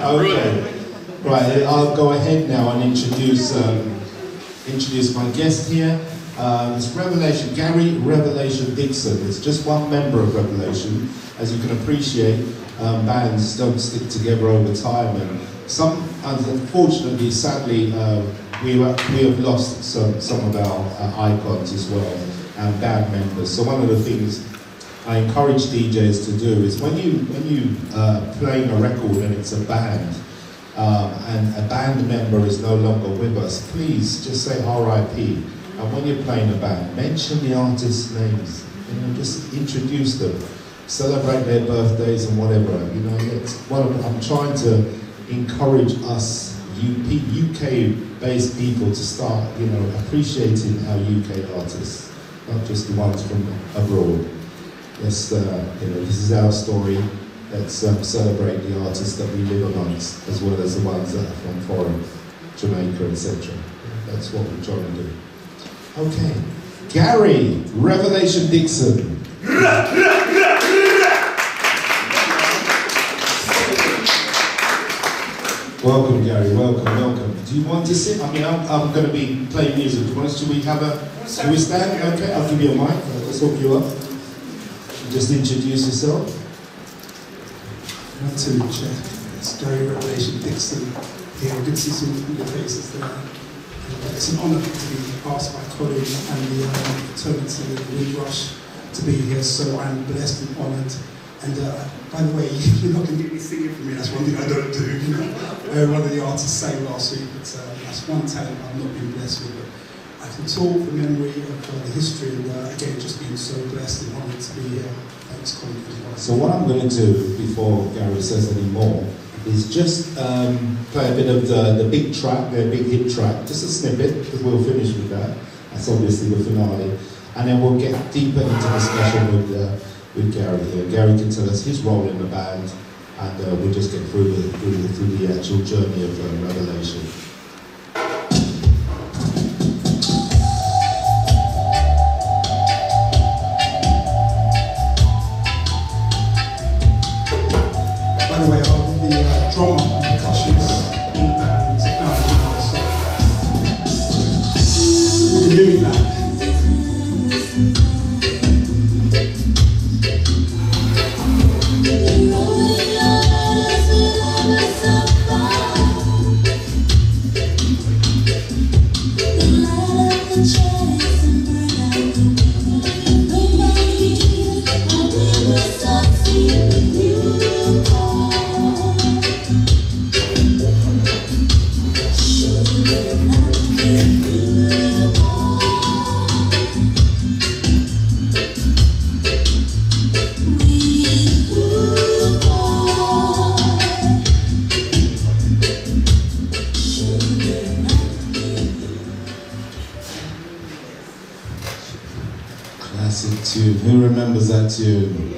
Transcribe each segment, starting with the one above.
Okay. Right, I'll go ahead now and introduce my guest here. It's Revelation, Gary Revelation Dixon. It's just one member of Revelation. As you can appreciate, bands don't stick together over time, and unfortunately, sadly, we have lost some of our icons as well, and band members. So one of the things I encourage DJs to do is when you playing a record and it's a band, and a band member is no longer with us, please just say R.I.P. And when you're playing a band, mention the artists' names. You know, just introduce them, celebrate their birthdays and whatever. You know, it's I'm trying to encourage us UK-based people to start, you know, appreciating our UK artists, not just the ones from abroad. Let's, you know, this is our story. Let's celebrate the artists that we live amongst, as well as the ones that are from foreign, Jamaica, etc. That's what we're trying to do. Okay, Gary Revelation Dixon. Welcome, Gary. Welcome. Do you want to sit? I mean, I'm going to be playing music. Should we stand? Okay, I'll give you a mic. I'll just hook you up. Just introduce yourself. 1, 2, check. It's Gary Revelation Dixon here. Good to see some familiar faces there. It's an honour to be asked by Colin and the fraternity of Windrush to be here, so I'm blessed and honoured. And by the way, you're not going to get me singing for me, that's one thing I don't do. You know? One of the artists sang last week, but that's one talent I've not been blessed with. But I can talk from memory of the history, and again, just being so blessed and honoured to be here. Thanks, Colin, as well. So what I'm going to do, before Gary says any more, is just play a bit of the big track, the big hit track, just a snippet, because we'll finish with that. That's obviously the finale. And then we'll get deeper into discussion with Gary here. Gary can tell us his role in the band, and we'll just get through the actual journey of Revelation. By the way, I'm the drummer and percussionist in the band. We've been doing that. Who remembers that tune?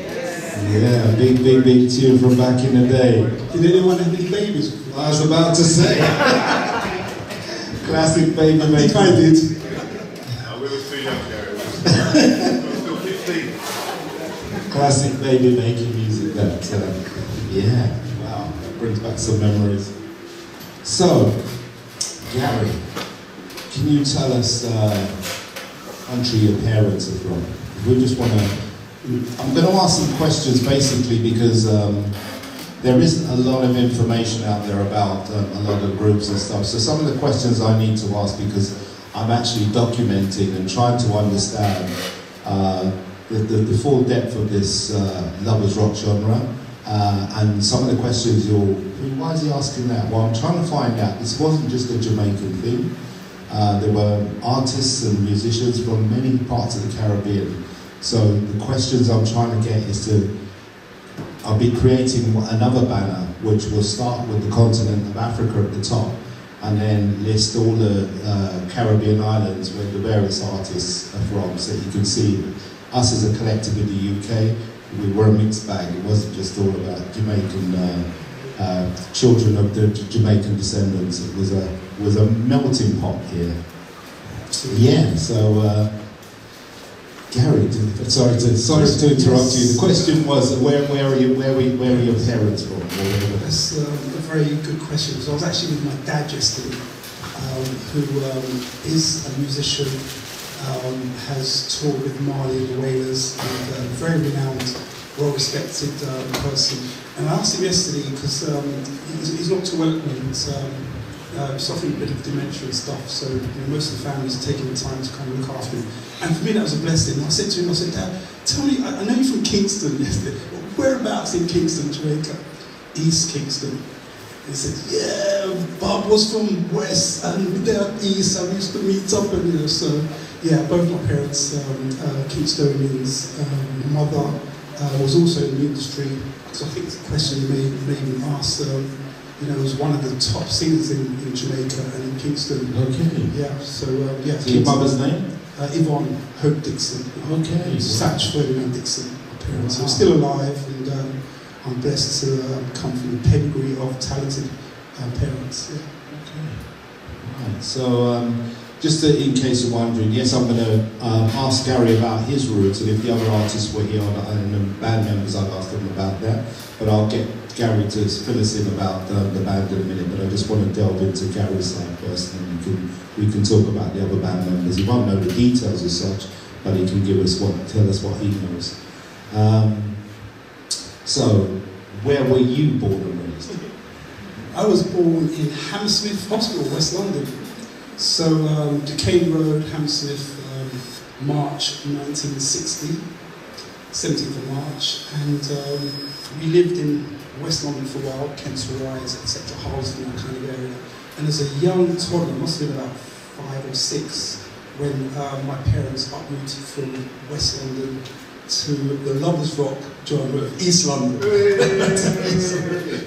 Yeah, big tune from back in the day. Did anyone have any babies? I was about to say. Classic baby making. I think I did. No, we were too young, Gary. We were still 15. Classic baby making music. That, yeah, wow, that brings back some memories. So, Gary, can you tell us country your parents are from? We just want to. I'm going to ask some questions basically because there isn't a lot of information out there about a lot of groups and stuff. So some of the questions I need to ask because I'm actually documenting and trying to understand the full depth of this lovers rock genre. And some of the questions why is he asking that? Well, I'm trying to find out. This wasn't just a Jamaican thing. There were artists and musicians from many parts of the Caribbean. So the questions I'm trying to get is I'll be creating another banner which will start with the continent of Africa at the top and then list all the Caribbean islands where the various artists are from, so you can see us as a collective in the UK, we were a mixed bag. It wasn't just all about Jamaican children of the Jamaican descendants. It was a melting pot here. Yeah, so Gary, sorry to interrupt you. The question was, where are your parents from? That's a very good question, because I was actually with my dad yesterday, who is a musician, has toured with Marley and the Wailers, and a very renowned, well-respected person. And I asked him yesterday, because he's not too well at the moment, suffering a bit of dementia and stuff, so most of the families are taking the time to kind of look after him. And for me, that was a blessing. I said to him, I said, Dad, tell me, I know you're from Kingston yesterday, whereabouts in Kingston, Jamaica? East Kingston. He said, yeah, Bob was from West, and they're East, and we used to meet up, and so, yeah, both my parents, Kingstonians. Mother was also in the industry, so I think it's a question you may even ask. Was one of the top singers in Jamaica and in Kingston. Okay. Yeah, so, yeah. So your mother's name? Yvonne Hope Dixon. Okay. Satch Ferdinand Dixon, my parents. Wow. I'm still alive, and I'm blessed to come from a pedigree of talented parents. Yeah. Okay. Right. So, just in case you're wondering, yes, I'm going to ask Gary about his roots, and if the other artists were here and the band members, I'd ask them about that. But I'll get Gary to fill us in about the band in a minute. But I just want to delve into Gary's side first, and then we can talk about the other band members. He won't know the details as such, but he can tell us what he knows. So, where were you born and raised? I was born in Hammersmith Hospital, West London. So, Duquesne Road, Hammersmith, March 1960, 17th of March, and we lived in West London for a while, Kensal Rise, etc., Harlesden, that kind of area. And as a young toddler, I must have been about 5 or 6, when my parents uprooted from West London to the Lovers Rock genre of East London.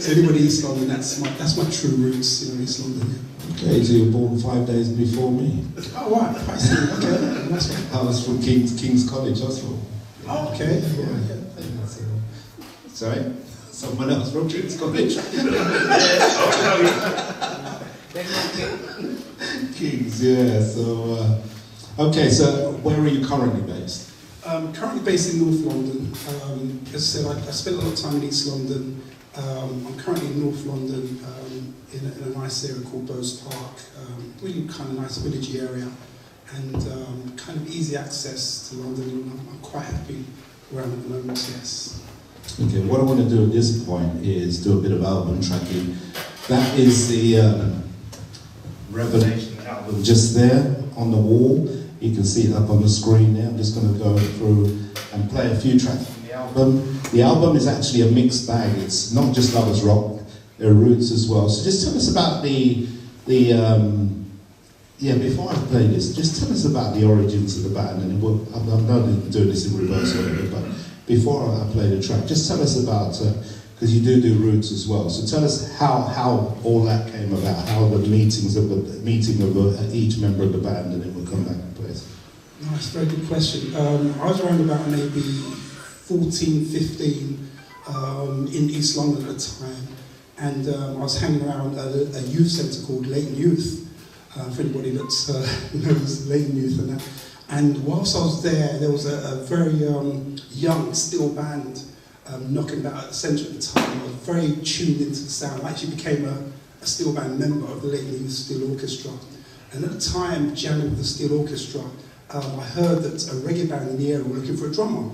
So anybody East London, that's my true roots, East London. Yeah. Okay, so you were born 5 days before me. Oh, right, I see. Okay, nice one. I was from King's College, Oslo. Oh, okay. Yeah. Sorry? Someone else from King's College? King's, yeah. So, okay, so where are you currently based? Currently based in North London. As I said, I spent a lot of time in East London. I'm currently in North London in a nice area called Bowes Park. Really kind of nice villagey area, and kind of easy access to London. I'm quite happy where I'm at the moment, yes. Okay, what I want to do at this point is do a bit of album tracking. That is the Revelation album just there on the wall. You can see it up on the screen there. I'm just going to go through and play a few tracks from the album. The album is actually a mixed bag. It's not just Lovers Rock, there are roots as well. So just tell us about before I play this, just tell us about the origins of the band. And I'm not doing this in reverse order, but before I play the track, just tell us about, because you do roots as well. So tell us how all that came about, how the meeting of each member of the band, and then we'll come back and play it. No, that's a very good question. I was around about maybe 14, 15 in East London at the time, and I was hanging around a youth centre called Leighton Youth, for anybody that knows Leighton Youth and that. And whilst I was there was a very young steel band knocking about at the centre at the time. I was very tuned into the sound. I actually became a steel band member of the Leighton Youth Steel Orchestra. And at the time, jamming with the Steel Orchestra, I heard that a reggae band in the area were looking for a drummer.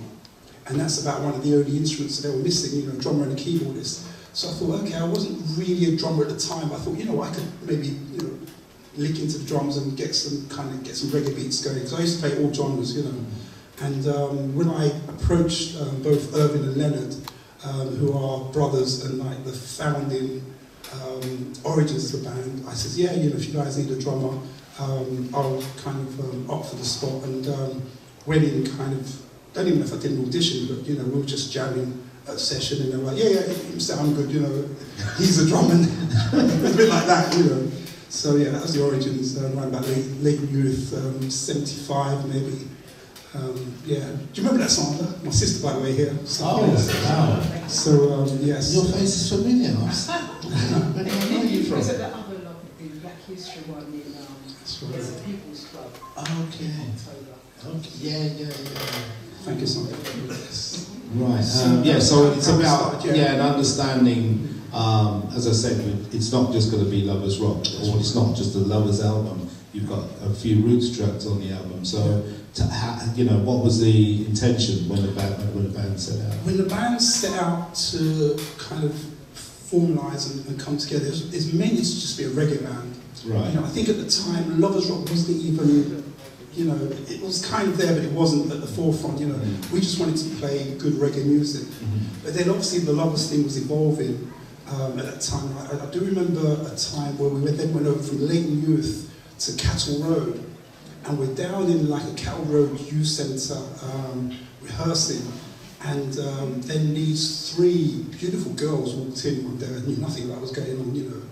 And that's about one of the only instruments that they were missing, a drummer and a keyboardist. So I thought, okay, I wasn't really a drummer at the time. I thought, I could maybe, lick into the drums and get some reggae beats going. Because I used to play all genres, And when I approached both Irvin and Leonard, who are brothers and like the founding origins of the band, I said, yeah, if you guys need a drummer, I'll kind of opt for the spot. And went in don't even know if I did an audition, but we were just jamming at a session, and they were like, yeah, you sound good, he's a drummer. A bit like that, So yeah, that was the origins, around about Leighton Youth, 75 maybe. Yeah. Do you remember that song? My sister, by the way, here. So, wow. So, yes. Your face is familiar. Where are you from? Was it the other the Black History one in That's right. the People's Club? Okay. October. Okay. Yeah. Thank you so much. Right. Yeah. So it's how we about started, an understanding. As I said, it's not just going to be lovers rock, or it's not just a lovers album. You've got a few roots tracks on the album. So, what was the intention when the band set out? When the band set out to kind of formalise and come together, it's mainly to just be a reggae band. Right. You know, I think at the time, lovers rock wasn't even, you know, it was kind of there, but it wasn't at the forefront. You know, we just wanted to play good reggae music. But then obviously the lovers thing was evolving at that time. I do remember a time where we then went over from Leighton Youth to Cattle Road, and we're down in like a Cattle Road youth centre rehearsing, and then these three beautiful girls walked in one day. I knew nothing about what was going on, you know,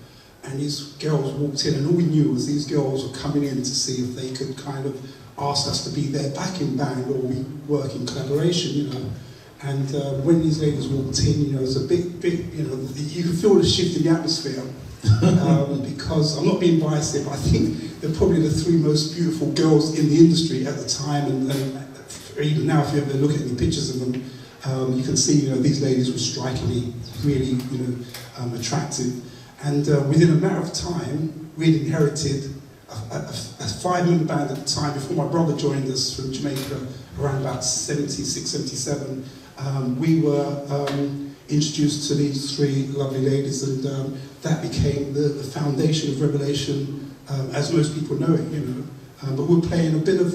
and these girls walked in, and all we knew was these girls were coming in to see if they could kind of ask us to be their backing band or we work in collaboration, you know. And when these ladies walked in, you know, it was a big, you know, you could feel the shift in the atmosphere. Because I'm not being biased here, but I think they're probably the three most beautiful girls in the industry at the time, and even now, if you ever look at any pictures of them, you can see, you know, these ladies were strikingly, really, you know, attractive. And within a matter of time, we'd inherited a 5-member band at the time. Before my brother joined us from Jamaica, around about 76, 77, we were introduced to these three lovely ladies, and that became the foundation of Revelation, as most people know it, you know. But we're playing a bit of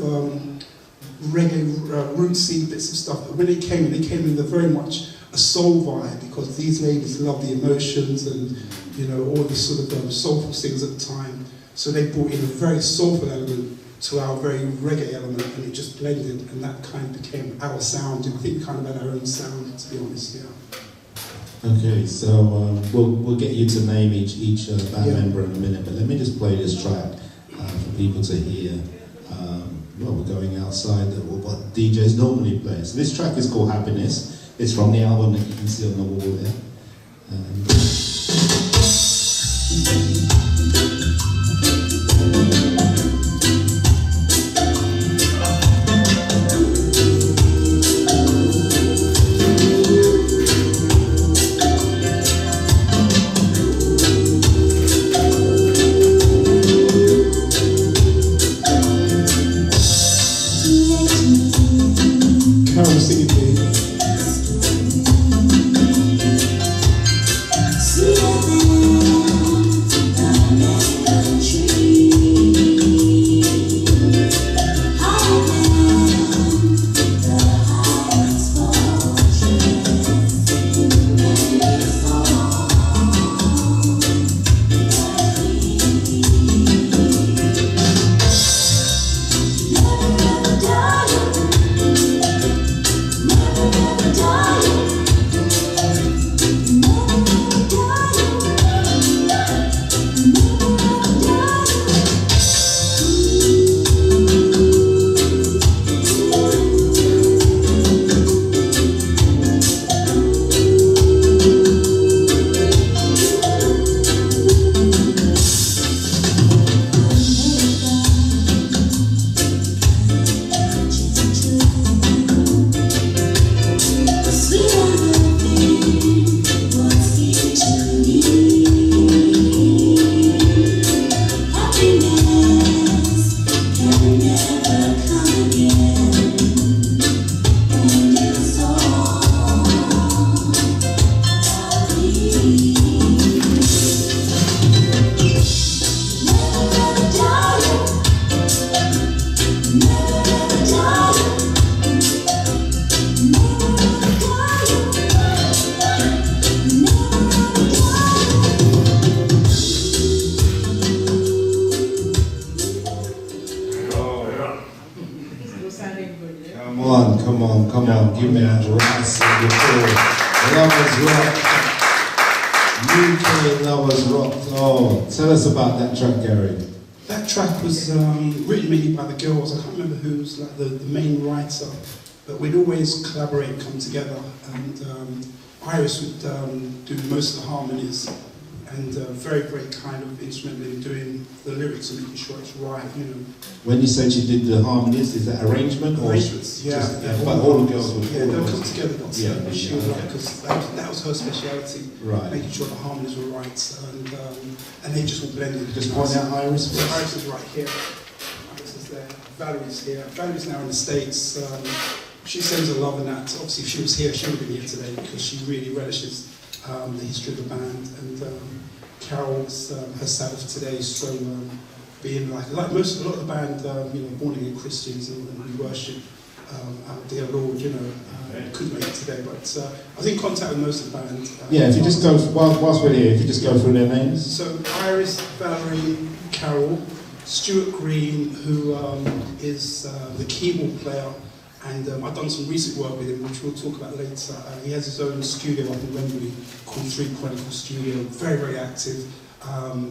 reggae, rootsy bits of stuff. But when they came in very much a soul vibe, because these ladies love the emotions and, you know, all the sort of soulful things at the time. So they brought in a very soulful element to our very reggae element, and it just blended, and that kind of became our sound. And I think we kind of had our own sound, to be honest, yeah. Okay, so we'll get you to name each band member in a minute, but let me just play this track for people to hear. Well, we're going outside what DJs normally play. So this track is called Happiness. It's from the album that you can see on the wall there. Come on, give me that rise Lovers Rock. UK Lovers Rock. Oh, tell us about that track, Gary. That track was written mainly by the girls. I can't remember who's like the main writer, but we'd always collaborate and come together. And Iris would do most of the harmonies, and very, very kind of instrumental in doing the lyrics and making sure it's right, you know. When you said you did the harmonies, is that arrangement? Or Arrangements, yeah. just, but all the girls would they'll come together, but yeah, she was like, because that was her speciality, right. making sure the harmonies were right, and they just all blended. Just point out Iris. So Iris is right here. Iris is there. Valerie's here. Valerie's now in the States. She sends her love and that. Obviously, if she was here, she would have been here today because she really relishes the history of the band. And Carol's her Sabbath today, so being like a lot of the band, born again Christians and we worship our dear Lord, couldn't make it today, but I was in contact with most of the band. Yeah, if you just go, whilst we're here, if you just go through their names. So Iris, Valerie, Carol, Stuart Green, who is the keyboard player, and I've done some recent work with him, which we'll talk about later. He has his own studio up in Wembley called 3 Chronicle Studio, very, very active.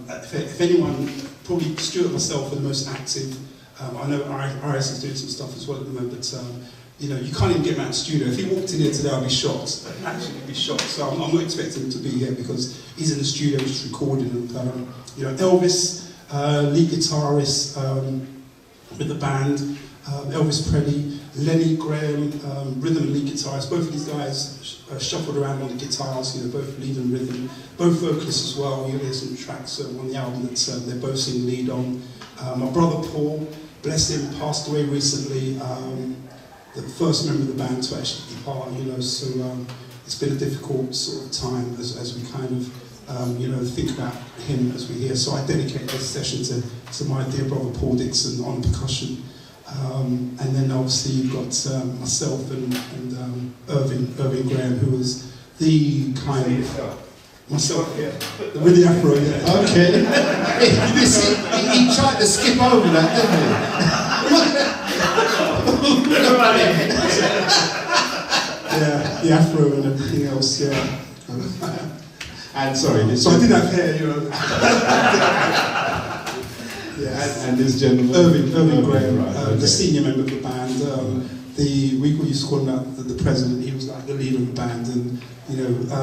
If anyone, probably Stuart and myself are the most active. I know Iris is doing some stuff as well at the moment, but you can't even get him out of the studio. If he walked in here today, I'd be shocked. Actually, I'd be shocked. So I'm not expecting him to be here because he's in the studio just recording. And Elvis, lead guitarist with the band, Elvis Presley, Lenny Graham, rhythm and lead guitarist. Both of these guys shuffled around on the guitars, both lead and rhythm. Both vocalists as well. You'll hear some tracks on the album that they're both singing lead on. My brother Paul, bless him, passed away recently. The first member of the band to actually depart, so it's been a difficult sort of time as we kind of, think about him as we hear. So I dedicate this session to my dear brother Paul Dixon on percussion. And then obviously you've got myself and Irving Graham, who was the kind of... Myself, yeah. With the afro, yeah. Okay. he tried to skip over that, didn't he? Yeah, the afro and everything else, yeah. And sorry, so I did have hair, Yes. And this gentleman, Irving Graham, right, okay. The senior member of the band. We used to call him the president. He was like the leader of the band, and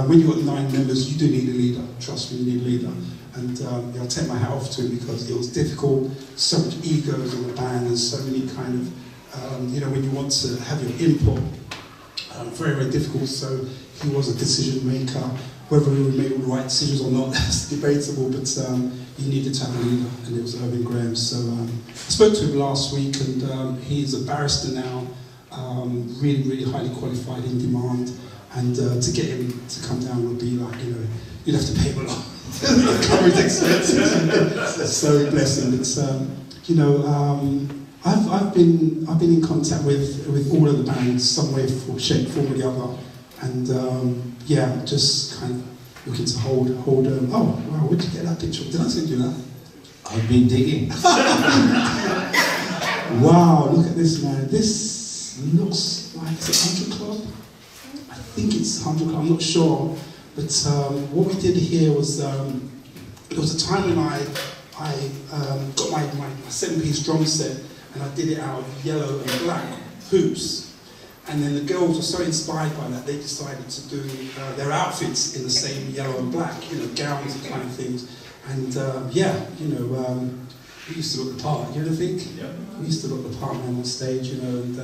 when you've got 9 members, you do need a leader. Trust me, you need a leader. And I'll take my hat off to him because it was difficult. So much egos in the band, and so many kind of, when you want to have your input, very, very difficult. So he was a decision maker. Whether we would make all the right decisions or not, that's debatable. But you needed to have a leader, and it was Irving Graham. So I spoke to him last week, and he's a barrister now. Really, really highly qualified, in demand, and to get him to come down would be like, you'd have to pay him a lot. Coverage expenses. So blessing. It's I've been in contact with all of the bands, some way, shape, form, or the other, and just kind of looking to hold. Oh wow, where'd you get that picture? Did I send you that? I've been digging. Wow, look at this, man. This looks like it's 100 Club. I think it's 100 Club, I'm not sure. But what we did here was, there was a time when I got my 7-piece drum set, and I did it out of yellow and black hoops. And then the girls were so inspired by that, they decided to do their outfits in the same yellow and black, gowns and kind of things. And we used to look the part, you don't think? Yeah. We used to look the part on stage, and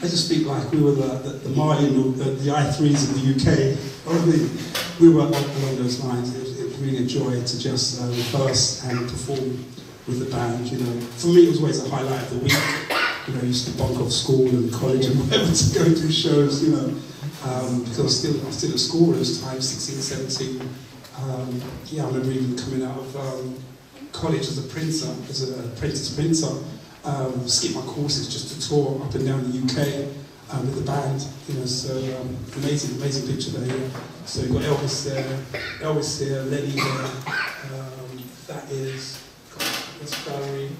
I just speak like we were the Marlin or the I3s of the UK. We were along those lines. It was really a joy to just rehearse and perform with the band. For me, it was always a highlight of the week. I used to bunk off school and college and whatever to go to shows. Because I was still at school at those times, 16, 17. I remember even coming out of college as a printer, as an apprentice printer. Skip my courses just to tour up and down the UK with the band, so amazing picture there. Yeah. So you've got Elvis here, Lenny here, that is, that's Valerie,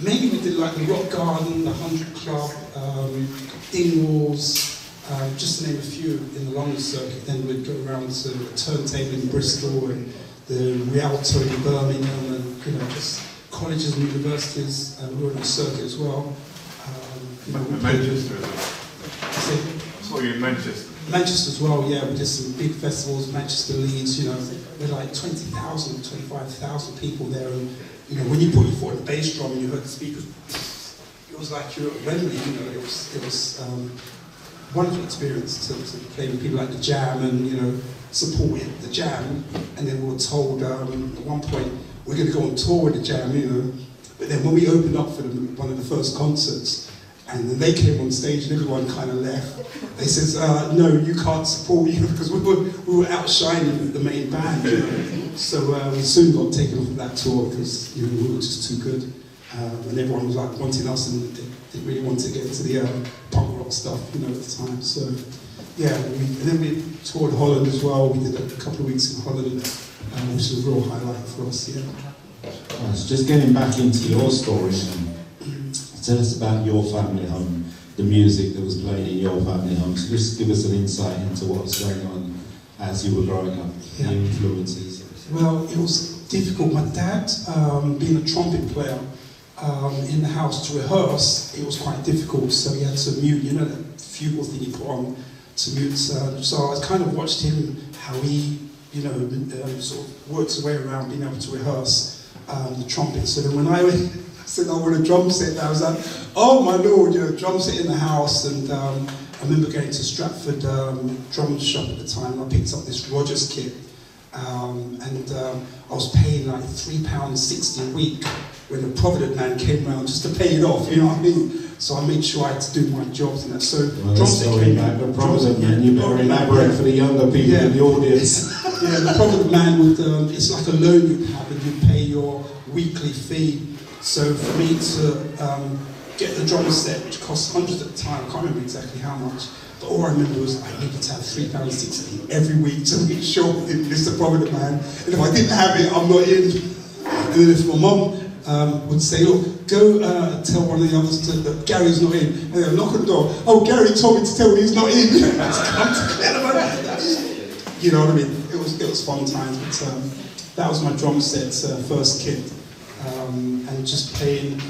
maybe we did like the Rock Garden, the 100 Club, Dingwalls, just to name a few in the London circuit. Then we'd go around to the Turntable in Bristol and the Rialto in Birmingham, and just colleges and universities. We were on the circuit as well. Manchester as well. I saw you in Manchester. Manchester as well, yeah, we did some big festivals, Manchester, Leeds, you know, with like 20,000, 25,000 people there, and you know, when you put your foot on the bass drum and you heard the speakers, it was like you were at Wembley, you know, it was wonderful experience to play with people like the Jam and, you know, supporting the Jam, and then we were told at one point, we're going to go on tour with the Jam, you know, but then when we opened up for them, one of the first concerts, and then they came on stage and everyone kind of left. They says, no, you can't support you because we were outshining the main band. You know? So we soon got taken off of that tour because, you know, we were just too good. And everyone was like wanting us, and they didn't really want to get into the punk rock stuff, you know, at the time. So yeah, and then we toured Holland as well. We did a couple of weeks in Holland, which was a real highlight for us. Yeah. Right, so just getting back into your story. Tell us about your family home, the music that was playing in your family home. So just give us an insight into what's going on as you were growing up, the influences. Well, it was difficult. My dad, being a trumpet player in the house to rehearse, it was quite difficult. So he had to mute, you know, that fugal thing he put on to mute. So I kind of watched him, how he, you know, sort of worked his way around being able to rehearse the trumpet. So then when I said I want a drum set, I was like, oh my lord, you know, drum set in the house. And I remember going to Stratford drum shop at the time, and I picked up this Rogers kit, and I was paying like £3.60 a week when the Provident man came round just to pay it off, you know what I mean? So I made sure I had to do my jobs and that. So drum set came back. The Provident man, you better elaborate for the younger people in the audience. Yeah, the Provident man would, it's like a loan you'd have, and you'd pay your weekly fee. So for me to get the drum set, which cost hundreds at the time, I can't remember exactly how much, but all I remember was I needed to have £3.60 every week to make sure I didn't miss the Provident man. And if I didn't have it, I'm not in. And then if my mum would say, oh, go tell one of the others that Gary's not in, and they'll knock on the door, oh, Gary told me to tell you he's not in. You know what I mean? It was fun times, but that was my drum set's first kit. And just playing,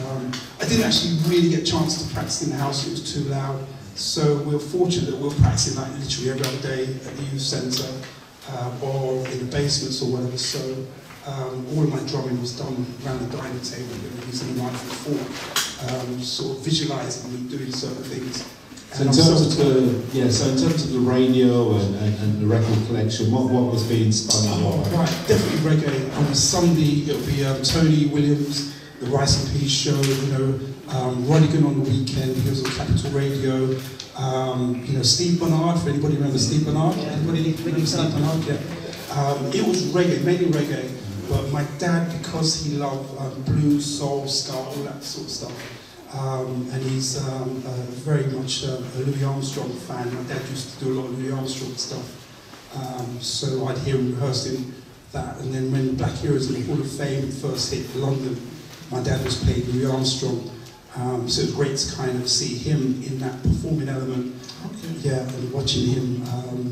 I didn't actually really get a chance to practice in the house, it was too loud. So we were fortunate that we were practicing like literally every other day at the youth centre or in the basements or whatever. So all of my drumming was done around the dining table, using a knife and fork, sort of visualising and doing certain things. So in terms of the radio and the record collection, what was being spun on? Right, definitely reggae. On a Sunday, it'll be Tony Williams, the Rice and Peas Show. You know, Rodigan on the weekend. He was on Capital Radio. You know, Steve Bernard. For anybody remember Steve Bernard? Anybody remember Steve Bernard? Yeah. It was reggae, mainly reggae. But my dad, because he loved blues, soul, ska, all that sort of stuff. And he's very much a Louis Armstrong fan. My dad used to do a lot of Louis Armstrong stuff. So I'd hear him rehearsing that. And then when Black Heroes in the Hall of Fame first hit London, my dad was playing Louis Armstrong. So it was great to kind of see him in that performing element. Okay. Yeah, and watching him.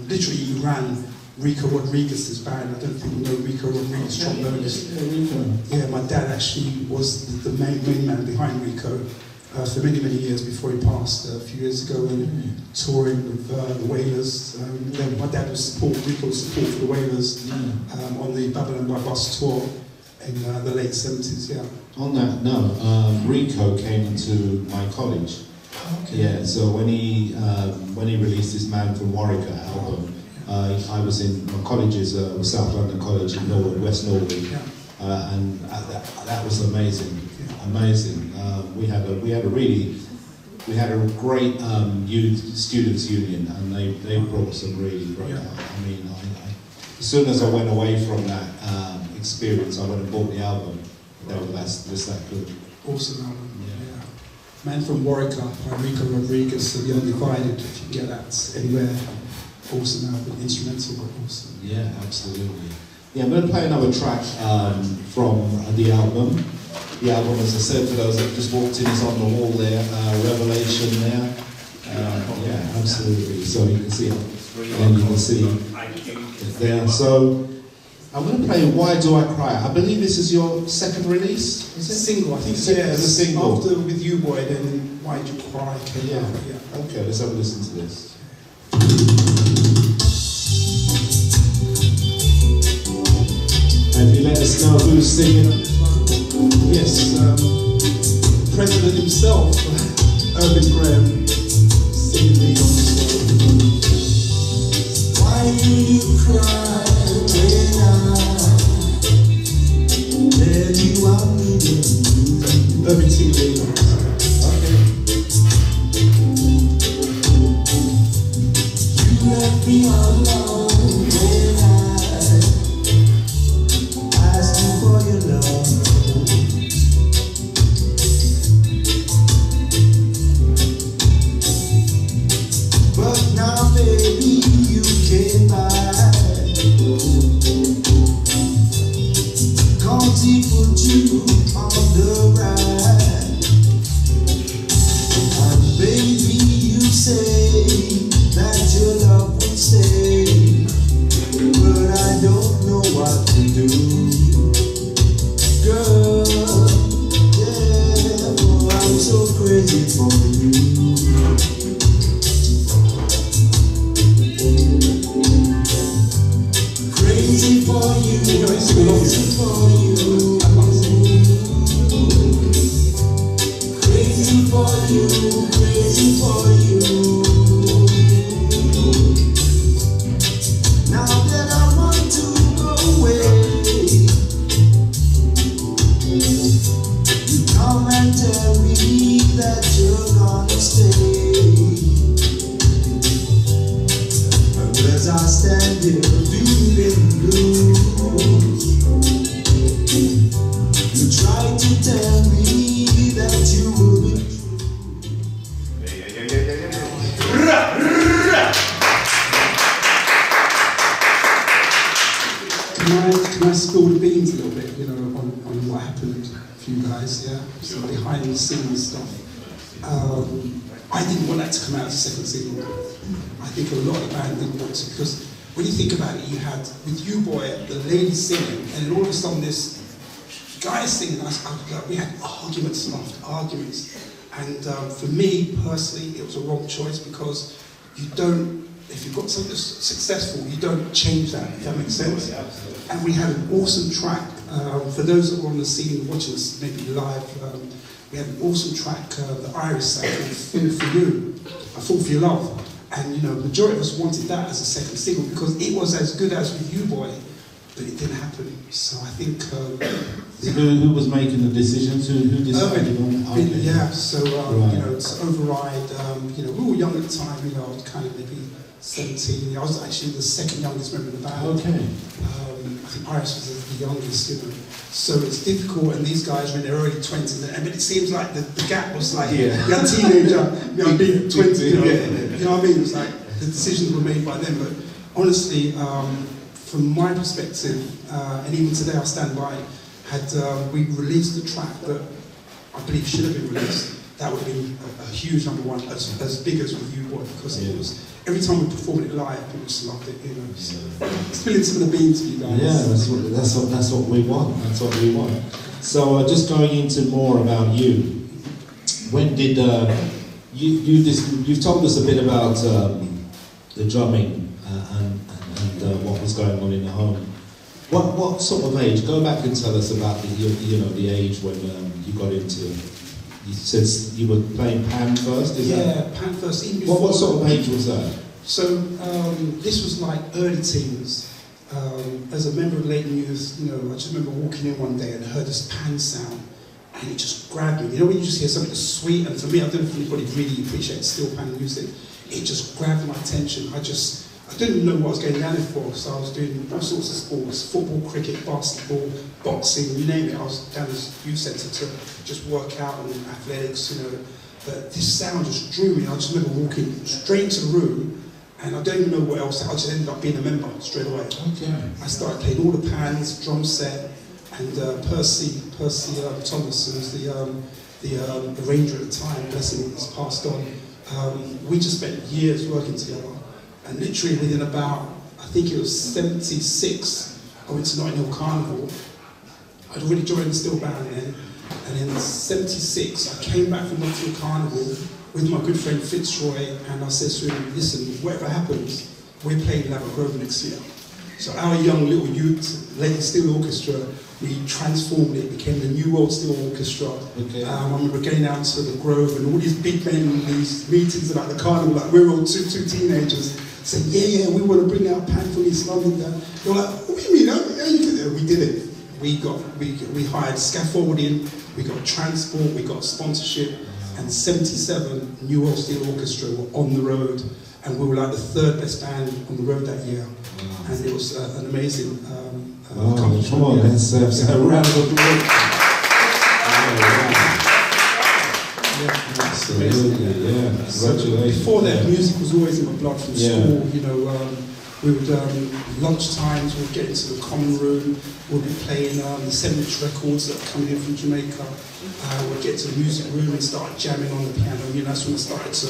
Literally, he ran Rico Rodriguez's band. I don't think you know Rico Rodriguez, trombonist. Yeah, my dad actually was the main man behind Rico for many years before he passed a few years ago, and touring with the Wailers. My dad was Rico's support for the Wailers on the Babylon by Bus tour in the late 70s, yeah. On that note, Rico came to my college. Okay. Yeah, so when he released his Man from Warwick album, I was in my colleges, South London College in Norwood, West Norwood, and that was amazing. Amazing. We had a great youth students union, and they brought some really great. I mean, as soon as I went away from that experience, I went and bought the album. That's that good. Awesome album. Yeah. Man from Warwick by Rico Rodriguez, so The Undivided. If you can get that anywhere. Awesome album, instrumental, but awesome. Yeah, absolutely. Yeah, I'm going to play another track from the album. The album, as I said, for those that just walked in, is on the wall there, Revelation there. Yeah, absolutely. So you can see it, and you can see it there. So I'm going to play Why Do I Cry? I believe this is your second release? Is it? Single, I think. Yeah, it's a single. After With You Boy, then Why Do You Cry? Yeah. Okay, let's have a listen to this. And if you let us know who's singing on this one. Yes, President himself, Urban Graham, singing lead on this one. Why do you cry when I tell you I'm needing you? Urban singing lead on this one. Okay. You left me alone when I asked you for your love. But now, baby, you came back. 'Cause he put you on the rack. And baby, you say that your love will stay. But I don't know what to do. Girl, yeah, oh, I'm so crazy for you. Crazy for you, crazy for you. Crazy for you, crazy for you. Now that I want to go away, you come and tell me that you're gonna stay. As I stand here feeling blue, you try to tell me that you will be Can I spill the beans a little bit, you know, on what happened for you guys, yeah? Some behind the scenes stuff. I didn't want that to come out as a second single. I think a lot of the band didn't want to, because when you think about it, you had, with You Boy, the lady singing, and then all of a sudden this guy singing, we had arguments after arguments. And for me, personally, it was a wrong choice, because you don't, if you've got something that's successful, you don't change that, if that makes sense. And we had an awesome track. For those that were on the scene watching us maybe live, we had an awesome track, the Irish sang, Fall For You, I Fall For Your Love. And you know, the majority of us wanted that as a second single because it was as good as with You Boy, but it didn't happen. So I think... who was making the decisions? Who decided on? Okay. Yeah, so right. you know, to override, you know, we were young at the time, you know, I was kind of maybe 17. I was actually the second youngest member of the band. Okay. I think Iris was the youngest, you know. So it's difficult, and these guys were in their early 20s, but it seems like the gap was like, you're a teenager, you know, being 20, you know what I mean? It's like the decisions were made by them, but honestly, from my perspective, and even today I stand by, had we released the track that I believe should have been released, that would have been a huge number one, as big as with You Boy, because it was, every time we performed it live, people just loved it, you know. So, spilling some of the beans for you guys. Yeah, that's what we want. That's what we want. So just going into more about you. When did you've told us a bit about the drumming and what was going on in the home. What sort of age? Go back and tell us about the age when you got into. You said you were playing pan first, is that? Yeah, pan first. Even before. What sort of age was that? So this was like early teens. As a member of Leighton Youth, you know, I just remember walking in one day and I heard this pan sound, and it just grabbed me. You know when you just hear something that's sweet, and for me, I don't know if anybody really appreciates steel pan music. It just grabbed my attention. I didn't know what I was going down there for, so I was doing all sorts of sports, football, cricket, basketball, boxing, you name it. I was down this youth centre to just work out and athletics, you know. But this sound just drew me. I just remember walking straight into the room, and I don't even know what else. I just ended up being a member straight away. Okay. I started playing all the pans, drum set, and Percy Thomas, who was the arranger at the time, bless him, he's passed on. We just spent years working together. And literally within about, I think it was 76, I went to Notting Hill Carnival. I'd already joined the steel band then, And in '76, I came back from Nottingham Carnival with my good friend Fitzroy, and I said to him, listen, whatever happens, we're playing Lavender Grove next year. So our young little youth, Lady Steel Orchestra, we transformed it, became the New World Steel Orchestra. Okay. I remember getting out to the Grove and all these big men in these meetings about the carnival, like we're all two teenagers, saying, yeah, we want to bring out Pan from East London. They were like, what do you mean? Yeah, you did it. We did it. We hired scaffolding, we got transport, we got sponsorship, and 77 New World Steel Orchestra were on the road, and we were like the third best band on the road that year. And it was an amazing accomplishment. Come on, let's have a round of applause. Absolutely, yeah. Congratulations. Before that, music was always in my blood from school. You know, we would lunch times. We'd get into the common room. We'd be playing the 7-inch records that were coming in from Jamaica. We'd get to the music room and start jamming on the piano. You know, that's when I started to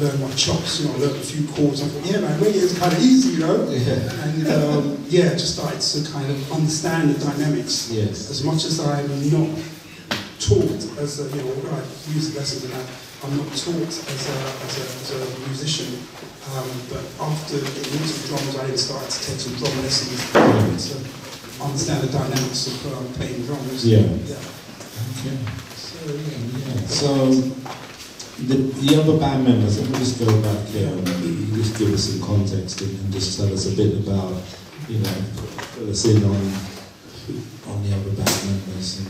learn my chops. You know, I learned a few chords. I thought, yeah, man, reggae is kind of easy, you know. Yeah. And just started to kind of understand the dynamics. Yes. As much as I'm not taught as a, you know, I have music lessons and that, I'm not taught as a musician. But after getting into drums, I then started to take some drum lessons to understand the dynamics of playing drums. Yeah. Yeah. Okay. So the other band members, let me just go back here and just give us some context and just tell us a bit about, you know, fill us in on the other band members.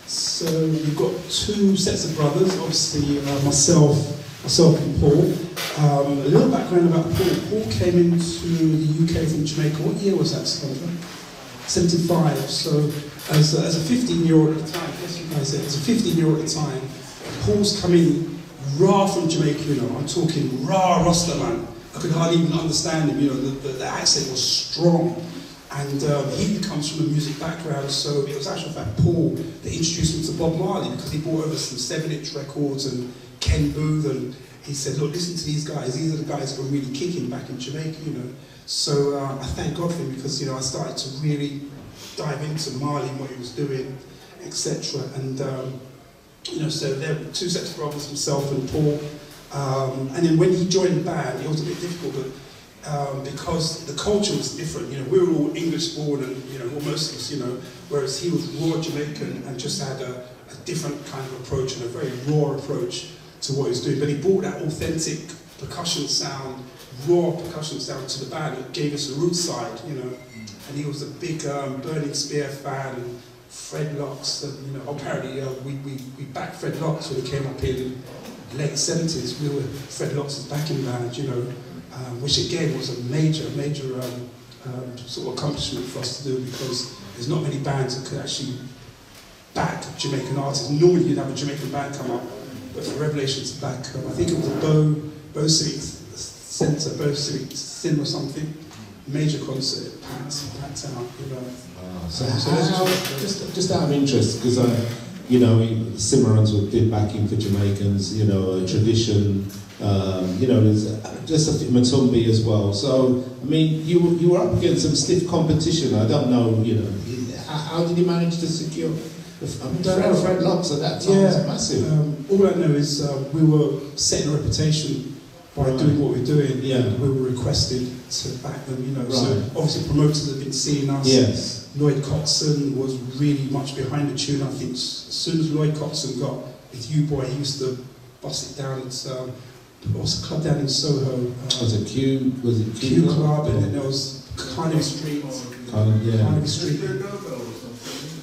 So you've got two sets of brothers, obviously myself and Paul. A little background about Paul. Paul came into the UK from Jamaica. What year was that, Sandra? 75. So as a 15-year-old at the time, yes, you guys said, as a 15-year-old at the time, Paul's coming raw from Jamaica, you know, I'm talking raw Rasta man. I could hardly even understand him, you know, the accent was strong. And he comes from a music background, so it was actually, in fact, Paul that introduced him to Bob Marley, because he brought over some 7-inch records and Ken Booth, and he said, look, listen to these guys. These are the guys who are really kicking back in Jamaica, you know. So I thank God for him, because, you know, I started to really dive into Marley and what he was doing, etc. And, you know, so there were two sets of brothers, himself and Paul. And then when he joined the band, it was a bit difficult, but because the culture was different. You know, we were all English born and, you know, almost us, you know, whereas he was raw Jamaican and just had a different kind of approach and a very raw approach to what he was doing. But he brought that authentic percussion sound, raw percussion sound to the band. It gave us a root side, you know. And he was a big Burning Spear fan, and Fred Locks, and, you know, apparently we backed Fred Locks when he came up in the late 70s. We were Fred Locks' backing band, you know. Which again was a major sort of accomplishment for us to do, because there's not many bands that could actually back Jamaican artists. Normally you'd have a Jamaican band come up, but for Revelation to back, I think it was the Bow Civic Centre, Bow Civic Cinema or something, major concert, packed out, you know. So just out of interest, because you know, Cimarrons did backing for Jamaicans, you know, a tradition. You know, there's just a Matumbi as well. So, I mean, you were up against some stiff competition. I don't know, you know, how did you manage to secure Fred Locks at that time? Yeah, was massive. All I know is we were setting a reputation by doing what we're doing. Yeah. We were requested to back them, you know. Right. So obviously promoters have been seeing us. Yes. Lloyd Coxon was really much behind the tune. I think as soon as Lloyd Coxon got with You Boy, he used to bust it down at what's a club down in Soho? Was it Q Club, and then there was Carnaby Street. Carnaby Street.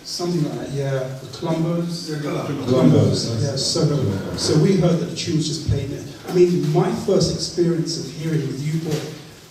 Something like that, yeah. The Columbos. Columbos. Yeah, Soho. So we heard that the tune was just playing there. I mean, my first experience of hearing with You Boy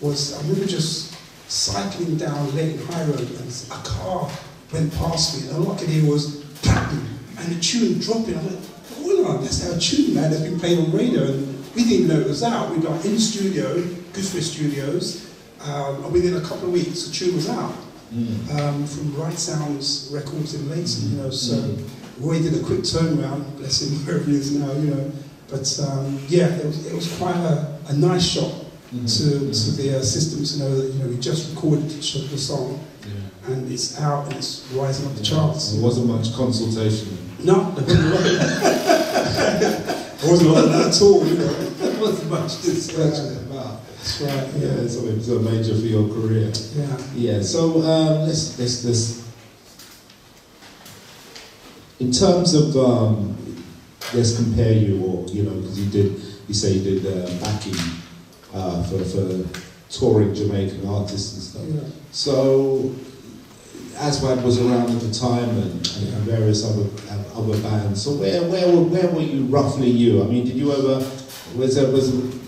was, I remember just cycling down Leighton High Road, and a car went past me, and all I could hear was bang, and the tune dropping. I went, oh, that's our tune, man, that's been played on radio. And we didn't even know it was out. We got in studio, Gooseberry Studios, and within a couple of weeks, the tune was out. From Right Sounds Records in Leighton, you know. So Roy did a quick turnaround, bless him, wherever he is now, you know. But yeah, it was quite a nice shot to the system to know that, you know, we just recorded the song, and it's out and it's rising up the charts. There wasn't much consultation. No, there wasn't a lot of that. There wasn't a lot of that at all, you know. There wasn't much discussion about. That's right, Yeah, so it was a major for your career. yeah. Yeah, so let's in terms of let's compare you, or you know, because you say you did backing for touring Jamaican artists and stuff. Yeah. So Aswad was around at the time, and various other bands. So where were you roughly? I mean, did you ever was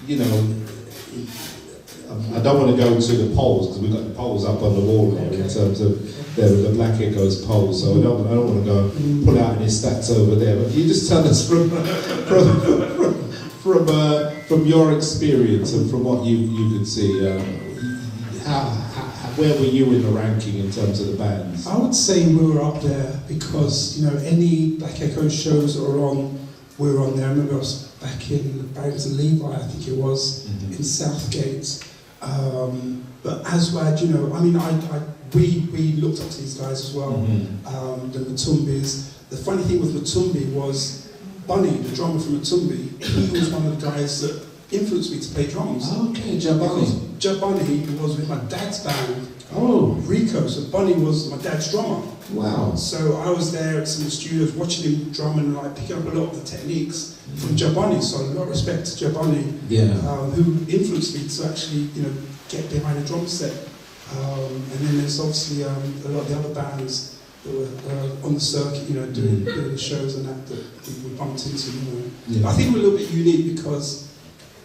you know? I don't want to go to the polls because we've got the polls up on the wall there in terms of the Black Echoes polls. So I don't want to go pull out any stats over there. But can you just tell us from your experience and from what you could see, where were you in the ranking in terms of the bands? I would say we were up there because, you know, any Black Echo shows that were on, we were on there. I remember I was back in Barrington and Levi, I think it was, in Southgate. But Aswad, you know, I mean, we looked up to these guys as well. The Matumbis. The funny thing with Matumbi was Bunny, the drummer from Matumbi, he was one of the guys that influenced me to play drums. Okay, Jabani. Jabani was with my dad's band, Rico, so Bunny was my dad's drummer. Wow. So I was there at some studios watching him drum and like picking up a lot of the techniques from Jabani, so a lot of respect to Jabani, who influenced me to actually, you know, get behind a drum set. And then there's obviously a lot of the other bands that were on the circuit, you know, doing the shows and that we bumped into, you know. Yeah. I think we're a little bit unique because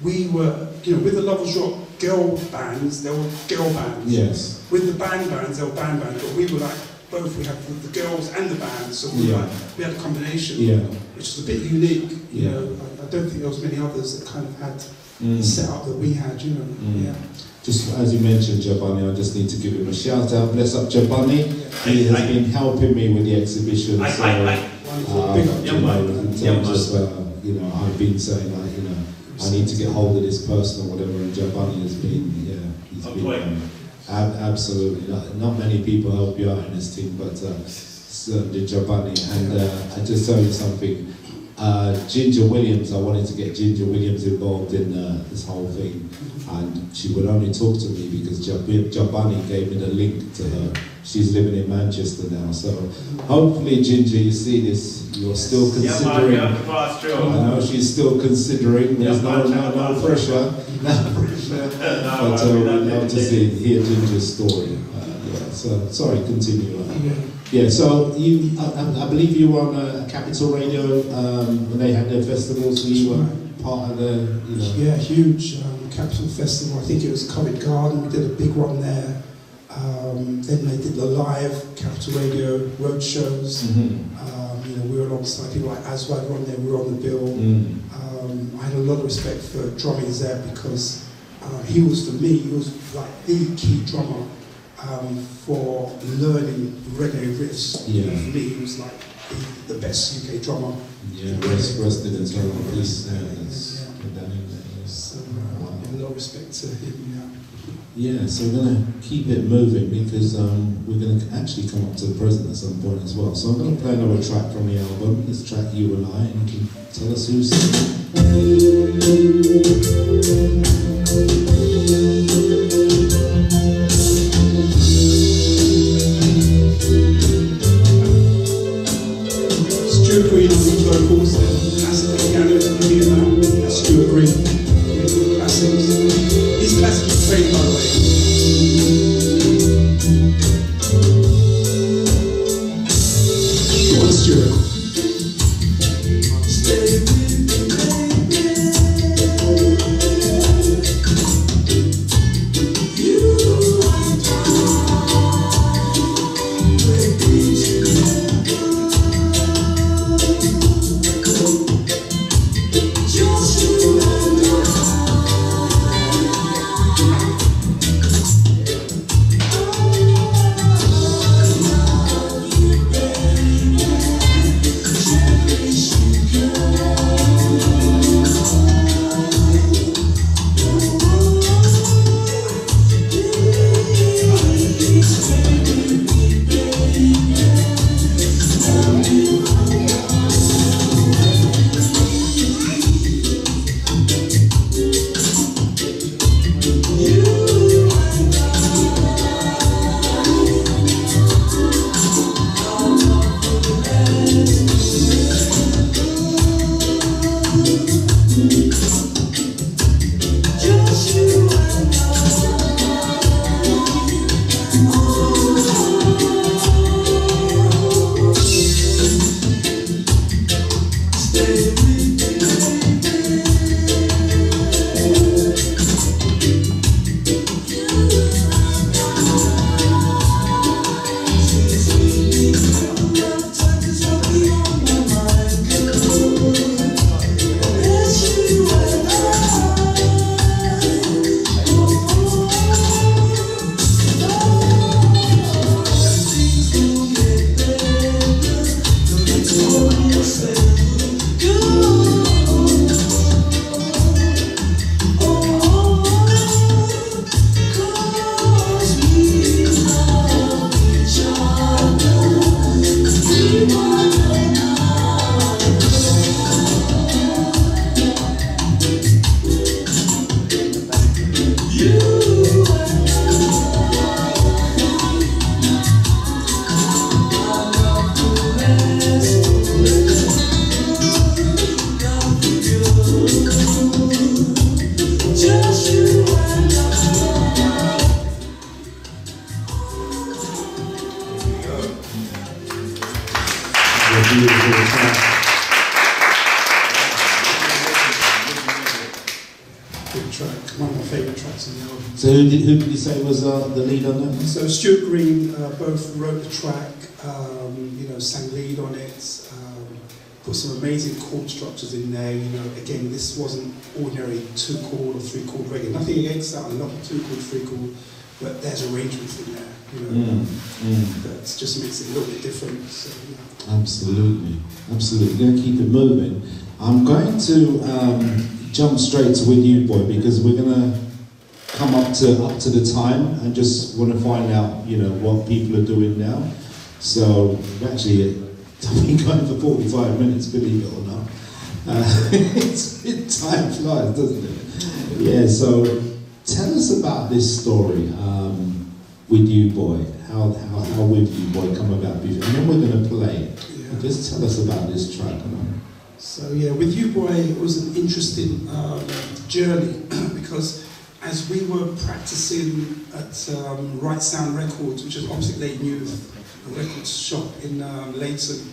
we were, you know, with the Lovers Rock girl bands, there were girl bands. Yes. With the band bands, there were band bands, but we were like both. We had the girls and the bands, so we had a combination, which is a bit unique. You know, I don't think there was many others that kind of had the setup that we had. You know, Just as you mentioned, Jabani, I just need to give him a shout out. Bless up, Jabani. He has been helping me with the exhibition. Big up, in terms of, you know, I've been saying like, you know, I need to get hold of this person or whatever, and Jabani has been, he's been absolutely. Not many people help you out in this team, but certainly Jabani. And I just tell you something. Ginger Williams, I wanted to get Ginger Williams involved in this whole thing, and she would only talk to me because Jabani gave me the link to her. She's living in Manchester now, so hopefully, Ginger, you see this, you're still considering. I know she's still considering. There's no pressure. But we'd love to hear Ginger's story. So sorry, continue. Yeah, so you, I believe you were on a Capital Radio when they had their festivals. So you were part of the, you know. Yeah, huge Capital Festival. I think it was Covent Garden. We did a big one there. Then they did the live Capital Radio road shows. You know, we were alongside people like Aswad were on there. We were on the bill. I had a lot of respect for drumming there because he was, for me, he was like the key drummer. For learning reggae riffs. Yeah. For me, he was like the best UK drummer. Yeah, rested in some of this. So, a lot of respect to him. Yeah, so we're going to keep it moving because we're going to actually come up to the present at some point as well. So I'm going to play another track from the album. This track, You and I, and you can tell us who's Stuart Green on the vocals, classic piano, that's Stuart Green. Classics. He's classically trained, by the way. Go on, Stuart. Stay with me, baby. So who did you say was the lead on that? So Stuart Green both wrote the track, sang lead on it, put some amazing chord structures in there. Again, this wasn't ordinary 2-chord or 3-chord reggae. Nothing against that, I love 2-chord, 3-chord, but there's arrangements in there, that just makes it a little bit different. So, yeah. Absolutely. We're going to keep it moving. I'm going to jump straight to With You Boy because we're going to come up to the time and just want to find out, what people are doing now. So actually, I've been going for 45 minutes, believe it or not. Time flies, doesn't it? Yeah. So tell us about this story, With You Boy. How With You Boy come about? And then we're going to play it. Yeah. Just tell us about this track. So yeah, With You Boy, it was an interesting journey because as we were practicing at Right Sound Records, which is opposite Leighton Youth, a record shop in Leighton,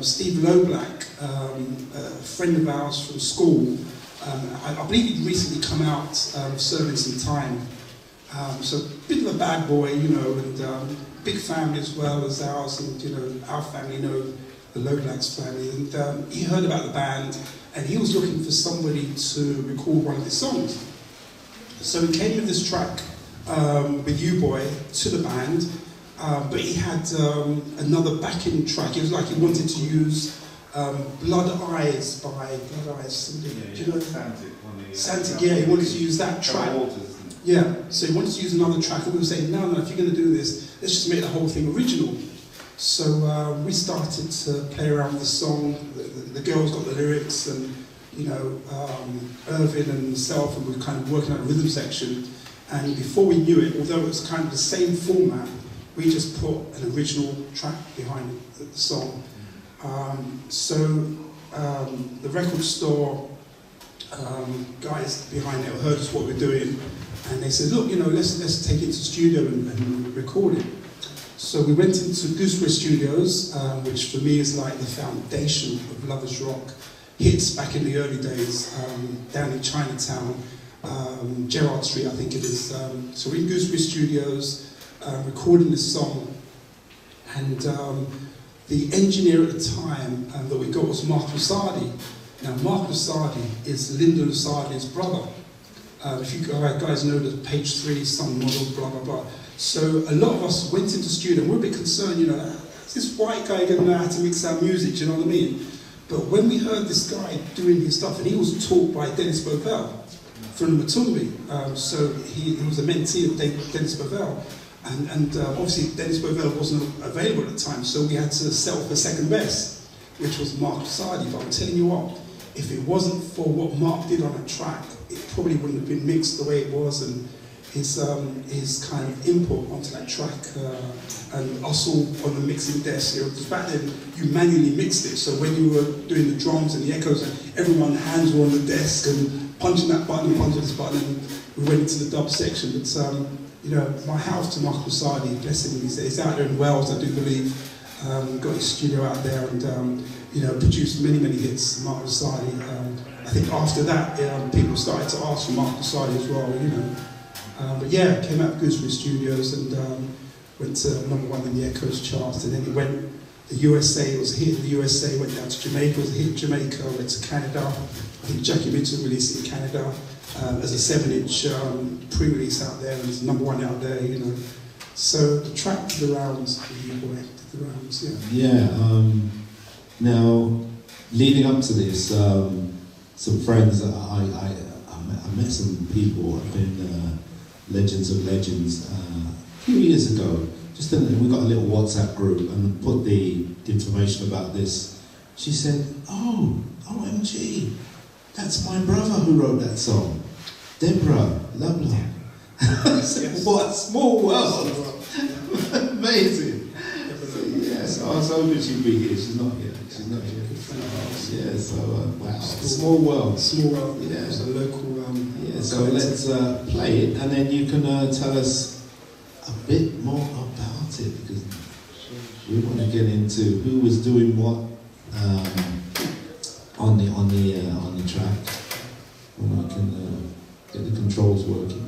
Steve Lowblack, a friend of ours from school, I believe he'd recently come out serving some time. So a bit of a bad boy, and big family as well as ours, and our family know the Lowblack's family. And he heard about the band, and he was looking for somebody to record one of his songs. So he came with this track, With You Boy, to the band, but he had another backing track. It was like he wanted to use Blood Eyes by Blood Eyes. Somebody, do you know? Santic, yeah, he wanted to use that track. Yeah, so he wanted to use another track, and we were saying, no, if you're going to do this, let's just make the whole thing original. So we started to play around with the song. The girls got the lyrics, and Irvin and myself, and we were kind of working out a rhythm section. And before we knew it, although it was kind of the same format, we just put an original track behind the song. The record store guys behind it heard us what we're doing, and they said, look, let's take it to the studio and record it. So we went into Gooseberry Studios, which for me is like the foundation of Lovers Rock. Hits back in the early days, down in Chinatown, Gerrard Street, I think it is. So we're in Gooseberry Studios, recording this song, and the engineer at the time that we got was Mark Lusardi. Now, Mark Lusardi is Linda Lusardi's brother. If you guys know the Page 3 song model, blah, blah, blah. So a lot of us went into the studio, and we were a bit concerned, is this white guy going to know how to mix our music, do you know what I mean? But when we heard this guy doing his stuff, and he was taught by Dennis Bovell from Matumbi, so he was a mentee of Dennis Bovell, and obviously Dennis Bovell wasn't available at the time, so we had to settle for second best, which was Mark Lusardi. But I'm telling you what, if it wasn't for what Mark did on that track, it probably wouldn't have been mixed the way it was, and his kind of input onto that track, and us all on the mixing desk. Because back then you manually mixed it, so when you were doing the drums and the echoes, everyone's hands were on the desk and punching that button and punching this button, and we went into the dub section. But my house to Mark Lusardi, bless him, he's out there in Wales, I do believe. Got his studio out there, and produced many hits. Mark Lasardi. I think after that, people started to ask for Mark Lasardi as well. But yeah, came out of Gooseberry Studios and went to #1 in the Echoes charts, and then it went. The USA, it was a hit in the USA, went down to Jamaica, it was a hit in Jamaica, went to Canada. I think Jackie Mitchell released it in Canada as a 7-inch pre-release out there, and it's #1 out there, So the track did the rounds, did the rounds, yeah. Yeah, now, leading up to this, some friends, I met some people, I've been Legends of Legends, a few years ago. We got a little WhatsApp group and put the information about this. She said, "Oh, OMG, that's my brother who wrote that song, Deborah, blah blah." I said, "What a small world!" Amazing. Yes, I was hoping she'd be here. She's not here. She's not here. Yeah, so wow, small world. Small world. Yeah, it's a local. Yeah, so let's play it, and then you can tell us a bit more about it, because we want to get into who was doing what on the track, when I can get the controls working.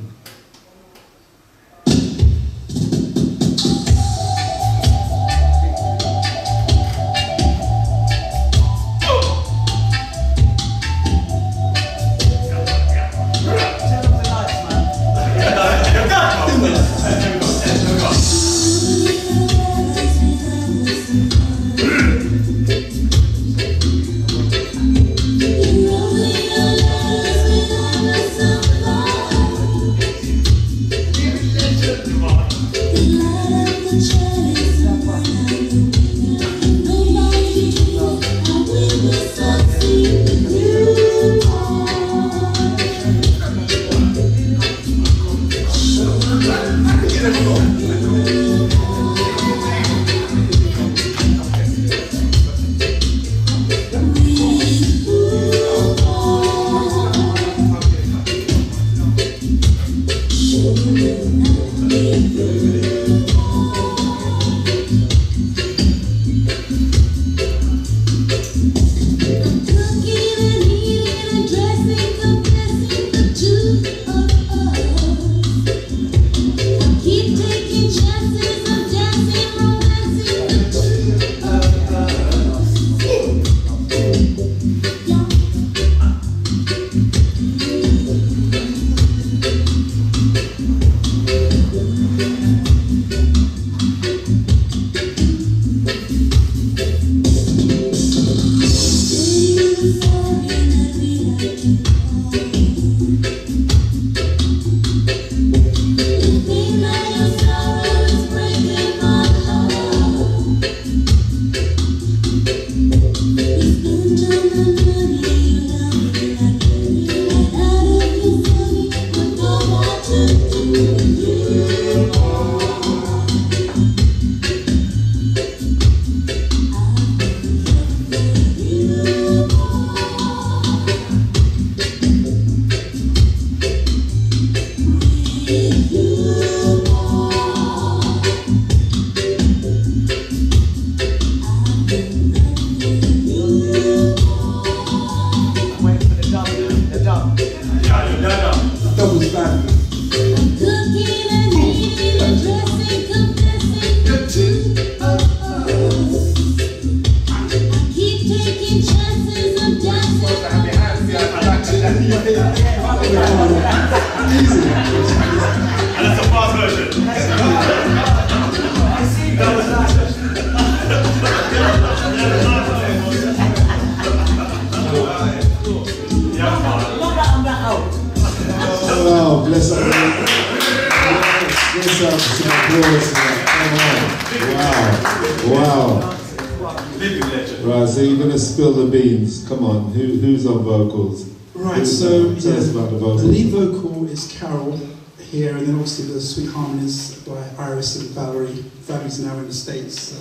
Right, so you're going to spill the beans. Come on, who's on vocals? Right, so tell us about the vocals. The lead vocal is Carol here, and then obviously the sweet harmonies by Iris and Valerie. Valerie's now in the States,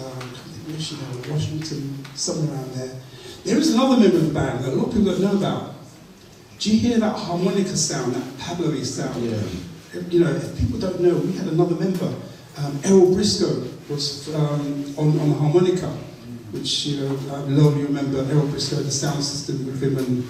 where's she now? Washington, somewhere around there. There is another member of the band that a lot of people don't know about. Do you hear that harmonica sound, that Pablo-y sound? Yeah. You know, if people don't know, we had another member, Errol Briscoe was on the harmonica. which, you know, a lot of you remember Errol Briscoe, the sound system with him, and,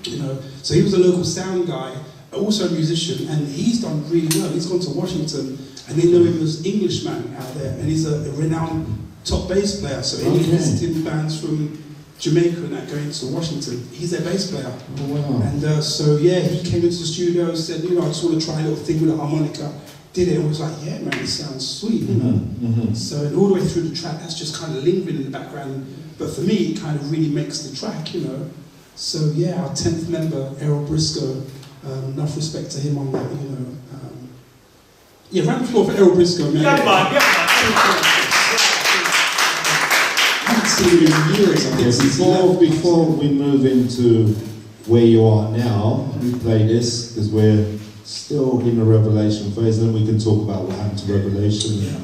you know, so he was a local sound guy, also a musician, and he's done really well. He's gone to Washington, and they know him as Englishman out there, and he's a renowned top bass player, so any visiting bands from Jamaica and that going to Washington, he's their bass player. Oh, wow. And so, yeah, he came into the studio and said, you know, I just want to try a little thing with a harmonica. Did it and was like, yeah, man, it sounds sweet, you know. So, and all the way through the track, that's just kind of lingering in the background. But for me, it kind of really makes the track, you know. So, yeah, our 10th member, Errol Briscoe, enough respect to him on that, you know. Yeah, round the floor for Errol Briscoe, man. Yeah, man, yeah, man. I haven't seen him in years. I think since Before we move into where you are now, we play this because we're still in the Revelation phase, and then we can talk about what happened to Revelation. Yeah.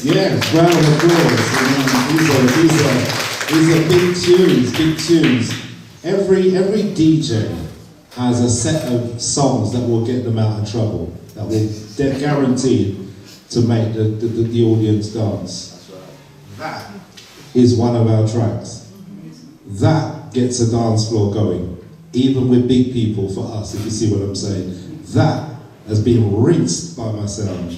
Yes, round of applause. These are big tunes. Every DJ has a set of songs that will get them out of trouble. They're guaranteed to make the audience dance. That is one of our tracks. That gets a dance floor going, even with big people. For us, if you see what I'm saying, that has been rinsed by my sound.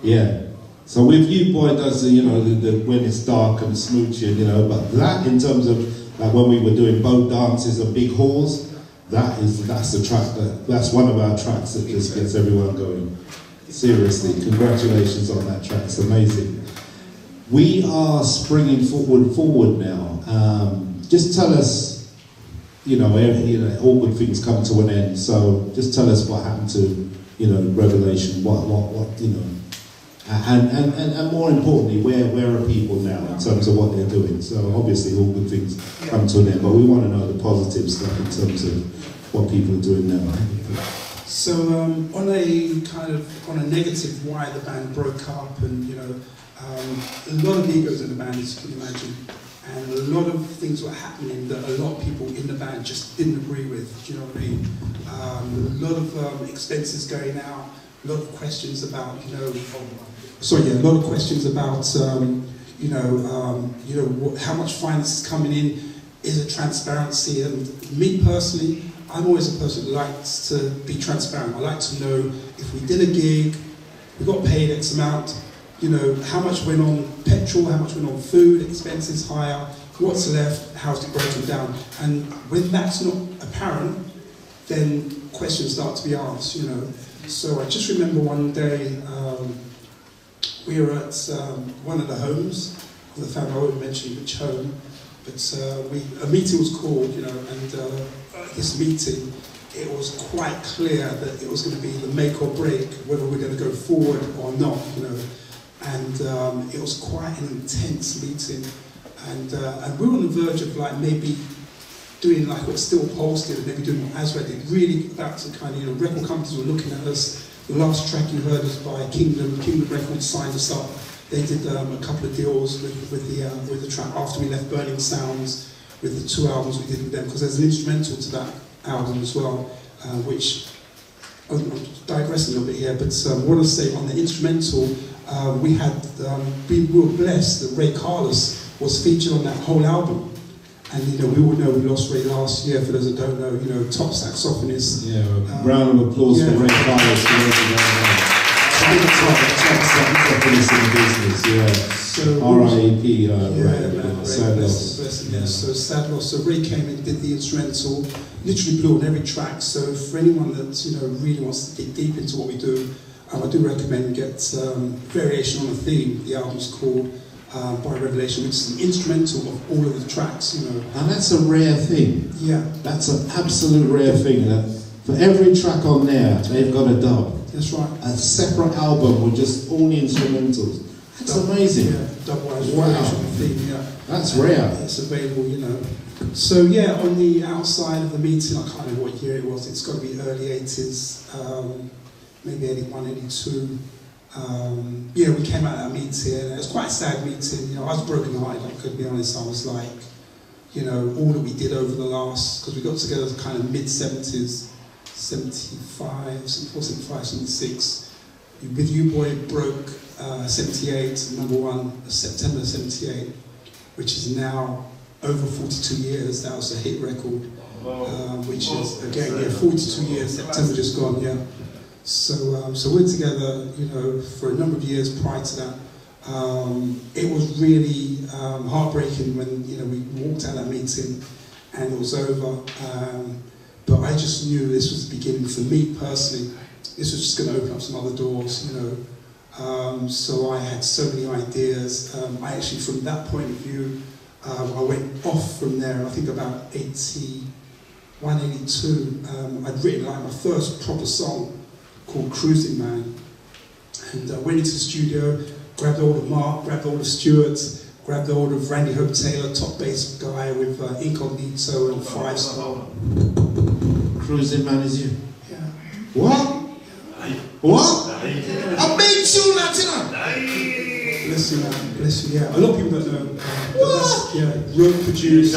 Yeah. So with you, boy, does the, you know, the when it's dark and smooching, you know, but that in terms of like when we were doing boat dances and big halls, that's the track that's one of our tracks that just gets everyone going. Seriously, congratulations on that track. It's amazing. We are springing forward now. Just tell us, you know, all good things come to an end. So just tell us what happened to, you know, Revelation. What you know. And more importantly, where are people now in terms of what they're doing? So obviously all good things come to an end, but we want to know the positive stuff in terms of what people are doing now. So on a negative, why the band broke up, and you know, a lot of egos in the band, as you can imagine, and a lot of things were happening that a lot of people in the band just didn't agree with. Do you know what I mean? A lot of expenses going out. A lot of questions about, a lot of questions about, how much finance is coming in, is it transparency? And me personally, I'm always a person who likes to be transparent. I like to know if we did a gig, we got paid X amount, you know, how much went on petrol, how much went on food, expenses higher, what's left, how's it broken down? And when that's not apparent, then questions start to be asked, you know. So I just remember one day we were at one of the homes of the family. I won't mention which home, but a meeting was called, you know, and this meeting, it was quite clear that it was going to be the make or break whether we're going to go forward or not, you know. And it was quite an intense meeting, and we were on the verge of like maybe doing like what Still Pulse did, and maybe doing what Azra did, really about to kind of, you know, record companies were looking at us. The last track you heard was by Kingdom Records signed us up. They did a couple of deals with the track after we left Burning Sounds, with the 2 albums we did with them, because there's an instrumental to that album as well, which, I'm digressing a little bit here, but I want to say on the instrumental, we were blessed that Ray Carlos was featured on that whole album. And you know, we all know we lost Ray last year, for those that don't know, you know, top saxophonist. Yeah, round of applause for Ray Carlos. Top saxophonist in the business, yeah. So R.I.P. sad loss. So sad loss. So Ray came and did the instrumental, literally blew on every track. So for anyone that, you know, really wants to dig deep into what we do, I do recommend you get Variation on a Theme. The album's called by Revelation, which is an instrumental of all of the tracks, you know. And that's a rare thing. Yeah. That's an absolute rare thing. That for every track on there, they've got a dub. That's right. A separate album with just all the instrumentals. That's amazing. Yeah, dub-wise Wow. Variation on a Theme, yeah. That's rare. It's available, you know. So yeah, on the outside of the meeting, I can't remember what year it was, it's got to be early 80s, maybe 81, 82. Yeah, we came out of that meeting, and it was quite a sad meeting. You know, I was broken-hearted, I could be honest. I was like, you know, all that we did over the last, because we got together kind of mid-70s, 75, 76. With You Boy broke 78, #1, September 78, which is now over 42 years. That was a hit record, which is, again, yeah, 42 years, September just gone, yeah. So we're together, you know, for a number of years prior to that. It was really heartbreaking when, you know, we walked out of that meeting and it was over. But I just knew this was the beginning for me personally. This was just going to open up some other doors, you know. So I had so many ideas. I actually, from that point of view, I went off from there. I think about 81, 82. I'd written like my first proper song called Cruising Man, and I went into the studio, grabbed hold of Mark, grabbed hold of Stuart, grabbed hold of Randy Hope Taylor, top bass guy with Incognito and 5 Star. Cruising Man is you. Yeah. What? What? A big tune, Latina. Bless you, man. Bless you. Yeah. A lot of people don't know. But that's, yeah, wrote, produced.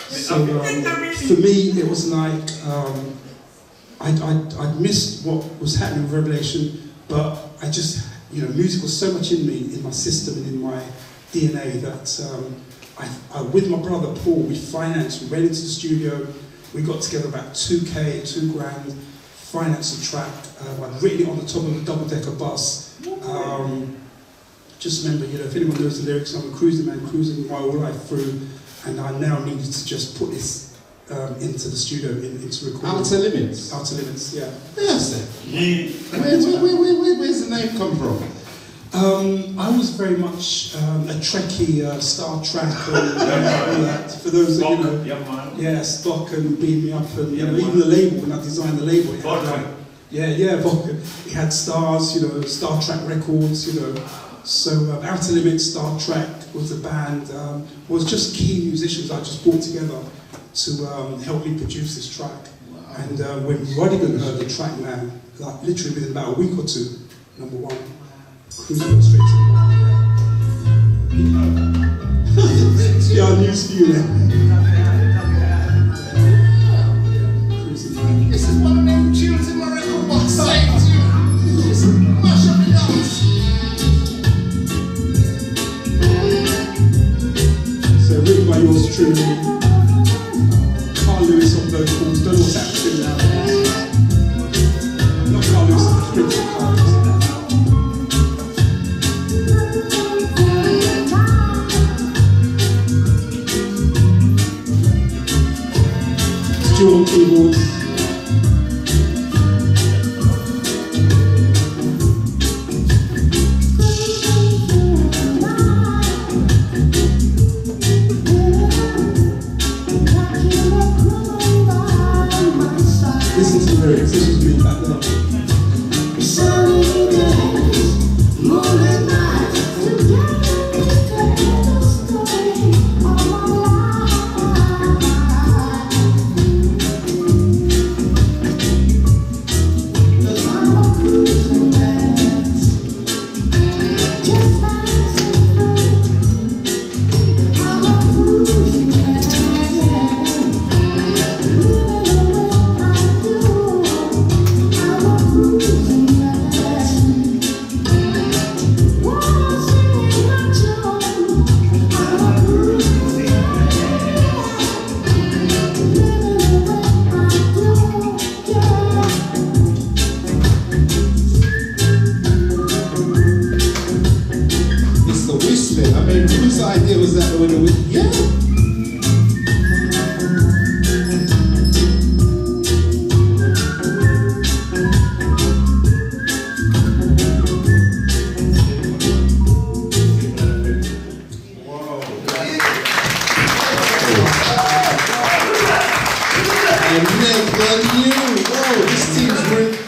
So for me, it was like I'd missed what was happening with Revelation, but I just, you know, music was so much in me, in my system and in my DNA that I with my brother Paul, we went into the studio, we got together about $2,000, $2,000, financed a track. I'd written it on the top of a double-decker bus. Just remember, you know, if anyone knows the lyrics, I'm a cruising man, cruising my whole life through, and I now needed to just put this into the studio, into recording. Outer Limits. Outer Limits, yeah. Yes, sir. Where's the name come from? I was very much a Trekkie, Star Trek, and all that. For those that, you know, yeah, Spock and Beam Me Up, and you know, even the label, when I designed the label, it had, Vodka. It had stars, you know, Star Trek records, you know. So Outer Limits, Star Trek was the band, was just key musicians I just brought together to help me produce this track. Wow. And when Rodigan heard the track, man, like literally within about a week or two, #1, cruising straight to the one, yeah. Yeah, news for you then. This is one of them tunes in my record box. Say it to you. Just mash up the dance. So written by yours truly, Carl Lewis on vocals, don't know what's happening now. Not Carl Lewis, the Prince of Carl Lewis. Stuart on keyboards. Listen to the lyrics, this was me back then.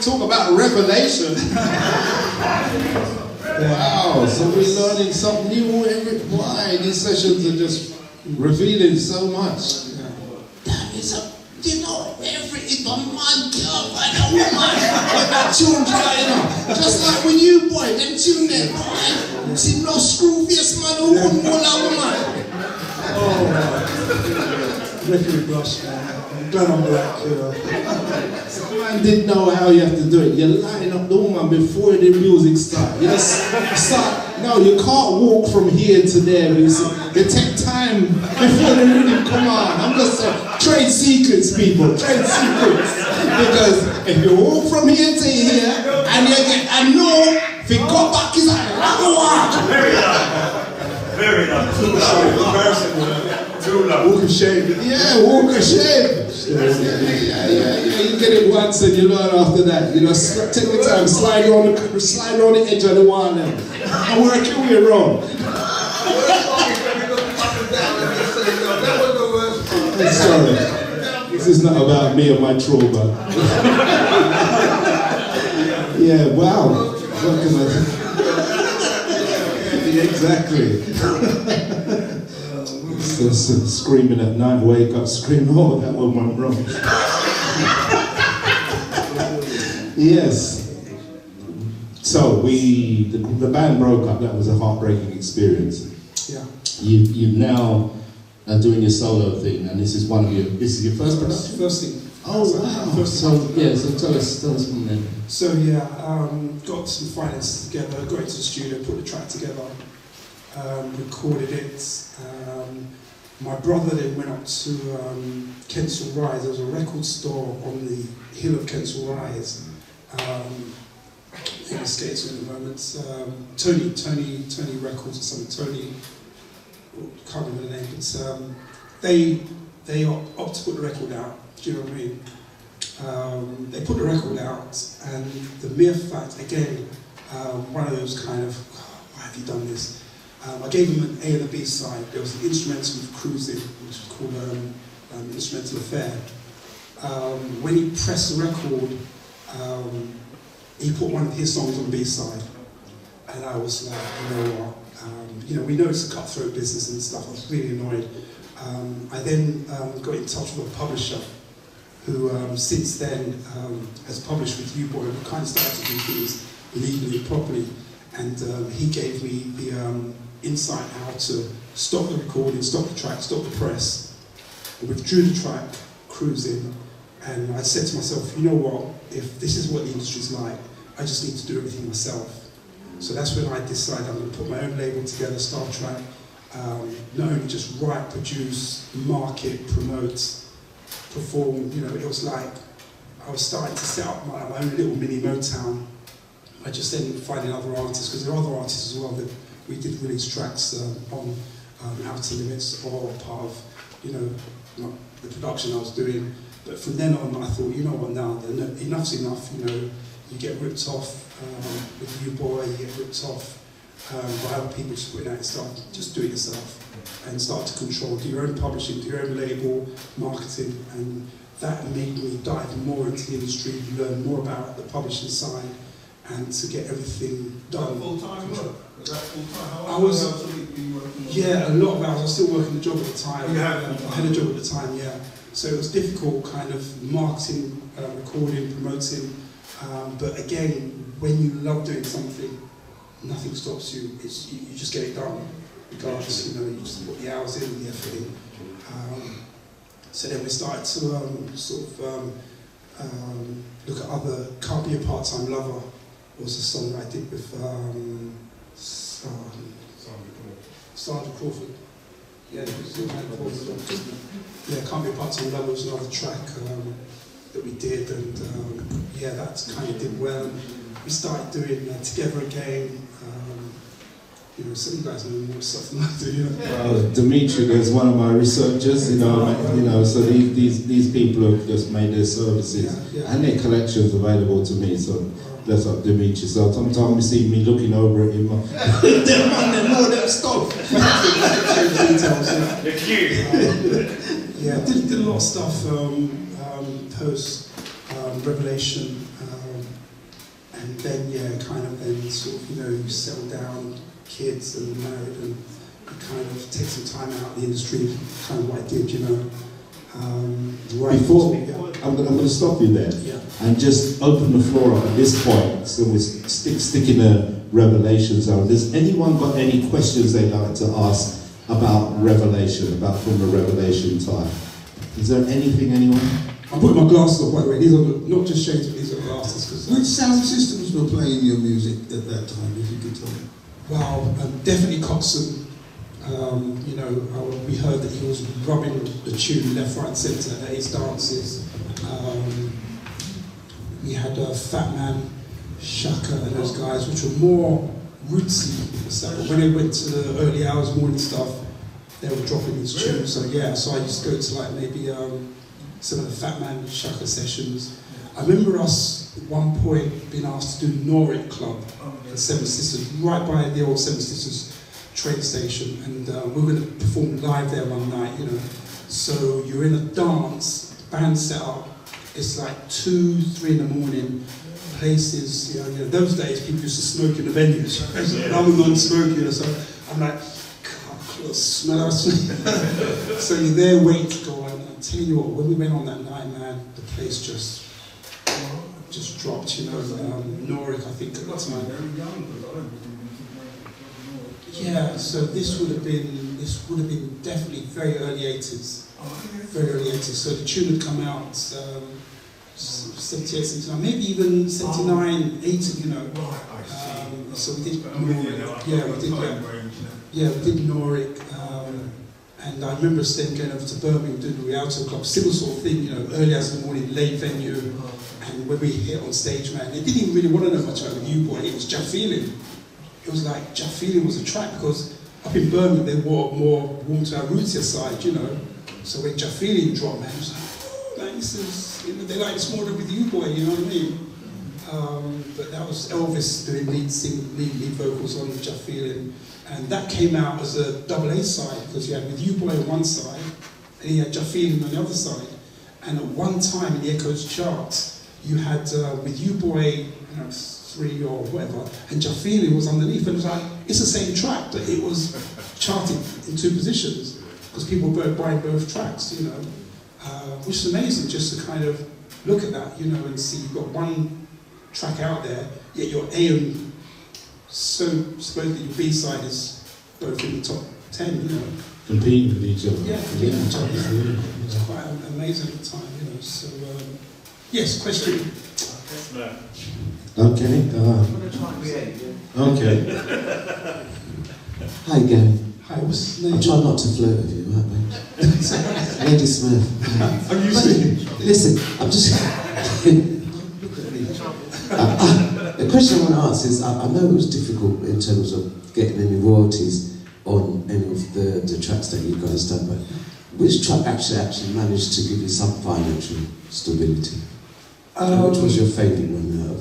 talk about revelation. Wow, so we're learning something new every. Why these sessions are just revealing so much. That is a, you know, if a man can't find a woman with that tune, you know, just like when you boy, them tune there, boy, see no screw face man who couldn't hold a woman. Oh, Windrush, man. I'm glad I'm black, you know. Some man didn't know how you have to do it. You line up the woman before the music starts. You just start. No, you can't walk from here to there. You take time before the rhythm come on. I'm just saying, trade secrets, people. Trade secrets. Because if you walk from here to here and you get a no, if you go back, it's a long walk. Very long. Very long. Too long. Too long. Walk of shame. Yeah, walk of shame. Yeah. You get it once and you learn after that. You know, take the time, slide on the edge of the wall and work your way around. I'm sorry. This is not about me or my trauma. Yeah, wow. What can I do? Exactly. So screaming at night, wake up, scream, oh, that one went wrong. Yes. So the band broke up. That was a heartbreaking experience. Yeah. You now are doing your solo thing, and this is your first production? First thing. Oh wow. So tell us from there. So yeah, got some finances together, got into the studio, put the track together, recorded it. My brother then went up to Kensal Rise. There was a record store on the hill of Kensal Rise. I think it's skates at the moment. Tony Records or something. Tony, can't remember the name, but they opted to put the record out. Do you know what I mean? They put the record out, and the mere fact, again, one of those kind of, why have you done this? I gave him an A and a B side. There was an instrumental of Cruising, which was called Instrumental Affair. When he pressed the record, he put one of his songs on the B side, and I was like, you know what? We know it's a cutthroat business and stuff. I was really annoyed. I then got in touch with a publisher who since then has published with U-Boy, and kind of started to do things legally and properly. And he gave me the insight how to stop the recording, stop the track, stop the press. I withdrew the track, Cruising, and I said to myself, you know what, if this is what the industry's like, I just need to do everything myself. So that's when I decided I'm going to put my own label together, Star Track, not only just write, produce, market, promote, perform. It was like I was starting to set up my own little mini Motown. I just then finding other artists, because there are other artists as well that we did release tracks on Outer Limits or part of, the production I was doing. But from then on, I thought, you know what, now enough's enough. You get ripped off with U-Boy, you get ripped off by other people just putting out stuff. Just do it yourself and start to control. Do your own publishing, do your own label, marketing, and that made me dive more into the industry, learn more about the publishing side, and to get everything done. Full-time work? Was that full-time? I was, a lot of hours. I was still working the job at the time. You had I had a job at the time, yeah. So it was difficult, kind of marketing, recording, promoting. But again, when you love doing something, nothing stops you. You just get it done, regardless. You just put the hours in, the effort in. So then we started to look at other. Can't Be a Part-Time Lover was a song I did with Sandra Crawford. Yeah, Can't Be a Part-Time Lover was another track that we did, and that kind of did well. And we started doing Together Again. Some of you guys know more stuff than I do. Dimitri is one of my researchers. So these people have just made their services and their collections available to me. So bless up Dimitri. So sometimes you see me looking over at him. Them man, they know them stuff. They're cute. Did a lot of stuff post Revelation, and then kind of then sort of you settle down, kids and married, and kind of take some time out of the industry, kind of what I did, right. Before, I'm going to stop you there and just open the floor up at this point, so we're sticking a Revelation zone. Does anyone got any questions they'd like to ask about Revelation, about from the Revelation time? Is there anything, anyone? I'm putting my glasses on, by the way. These are not just shades, but these are glasses. Which sound systems were playing your music at that time, if you could tell me? Well, definitely Coxon. We heard that he was rubbing the tune left, right, and centre at his dances. We had Fat Man, Shaka, and those guys, which were more rootsy stuff. But when they went to the early hours, morning stuff, they were dropping these tunes. So I used to go to maybe some of the Fat Man, Shaka sessions. I remember us at one point being asked to do Norwich Club in Seven Sisters, right by the old Seven Sisters train station, and we were going to perform live there one night, So you're in a dance, band set up, it's like 2, 3 in the morning, places, those days people used to smoke in the venues, and I'm a non-smoker, so I'm like, God, smell us. So you're there waiting to go on, and I'm telling you what, when we went on that night, man, the place just dropped, Norwich, I think, at the time. Yeah, so this would have been definitely very early 80s. Very early 80s. So the tune had come out 78, 79, maybe even 79, 80, so we did Norwich. We did Norwich. And I remember us then going over to Birmingham doing the Rialto Club, similar sort of thing, early as in the morning, late venue. And when we hit on stage, man, they didn't even really want to know much about the U-Boy. It was Jack Feeling. It was like Jack Feeling was a track because up in Birmingham they were more warm to our rootsier side, So when Jack Feeling dropped, man, it was like, this is, they like this more than with U-Boy, you know what I mean? But that was Elvis doing lead vocals on Jack Feeling, and that came out as a double A side because you had with U-Boy on one side, and you had Jack Feeling on the other side. And at one time in the Echoes charts, you had with U-Boy, 3 or whatever, and Jack Feeling was underneath, and it was like, it's the same track, but it was charted in 2 positions, because people were buying both tracks, which is amazing just to kind of look at that, and see you've got one track out there, yet your A and supposedly your B side is both in the top 10, Competing with each other. Yeah, competing with each other. It's quite amazing at the time, So, yes, question. Okay. Okay. Hi, Gary. Hi, what's his name? I try not to flirt with you, right, mate? Lady Smith. I'm used to it. Listen, I'm just... the question I want to ask is, I know it was difficult in terms of getting any royalties on any of the tracks that you guys done, but which track actually managed to give you some financial stability? Which was your favourite one now?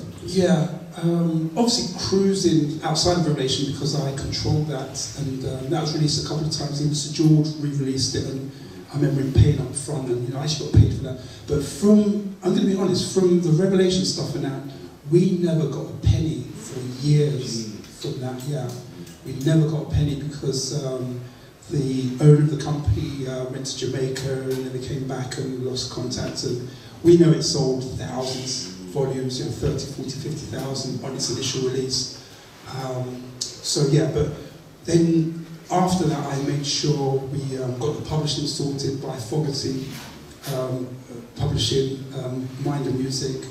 Obviously cruising outside of Revelation because I controlled that, and that was released a couple of times. Even Sir George re-released it, and I remember him paying up front, and I actually got paid for that. But I'm going to be honest, from the Revelation stuff and that, we never got a penny for years from that. We never got a penny because the owner of the company went to Jamaica and then they came back and lost contact, and we know it sold thousands volumes, 30, 40, 50,000 on its initial release. But then after that I made sure we got the publishing sorted by Fogarty, publishing Mind and Music,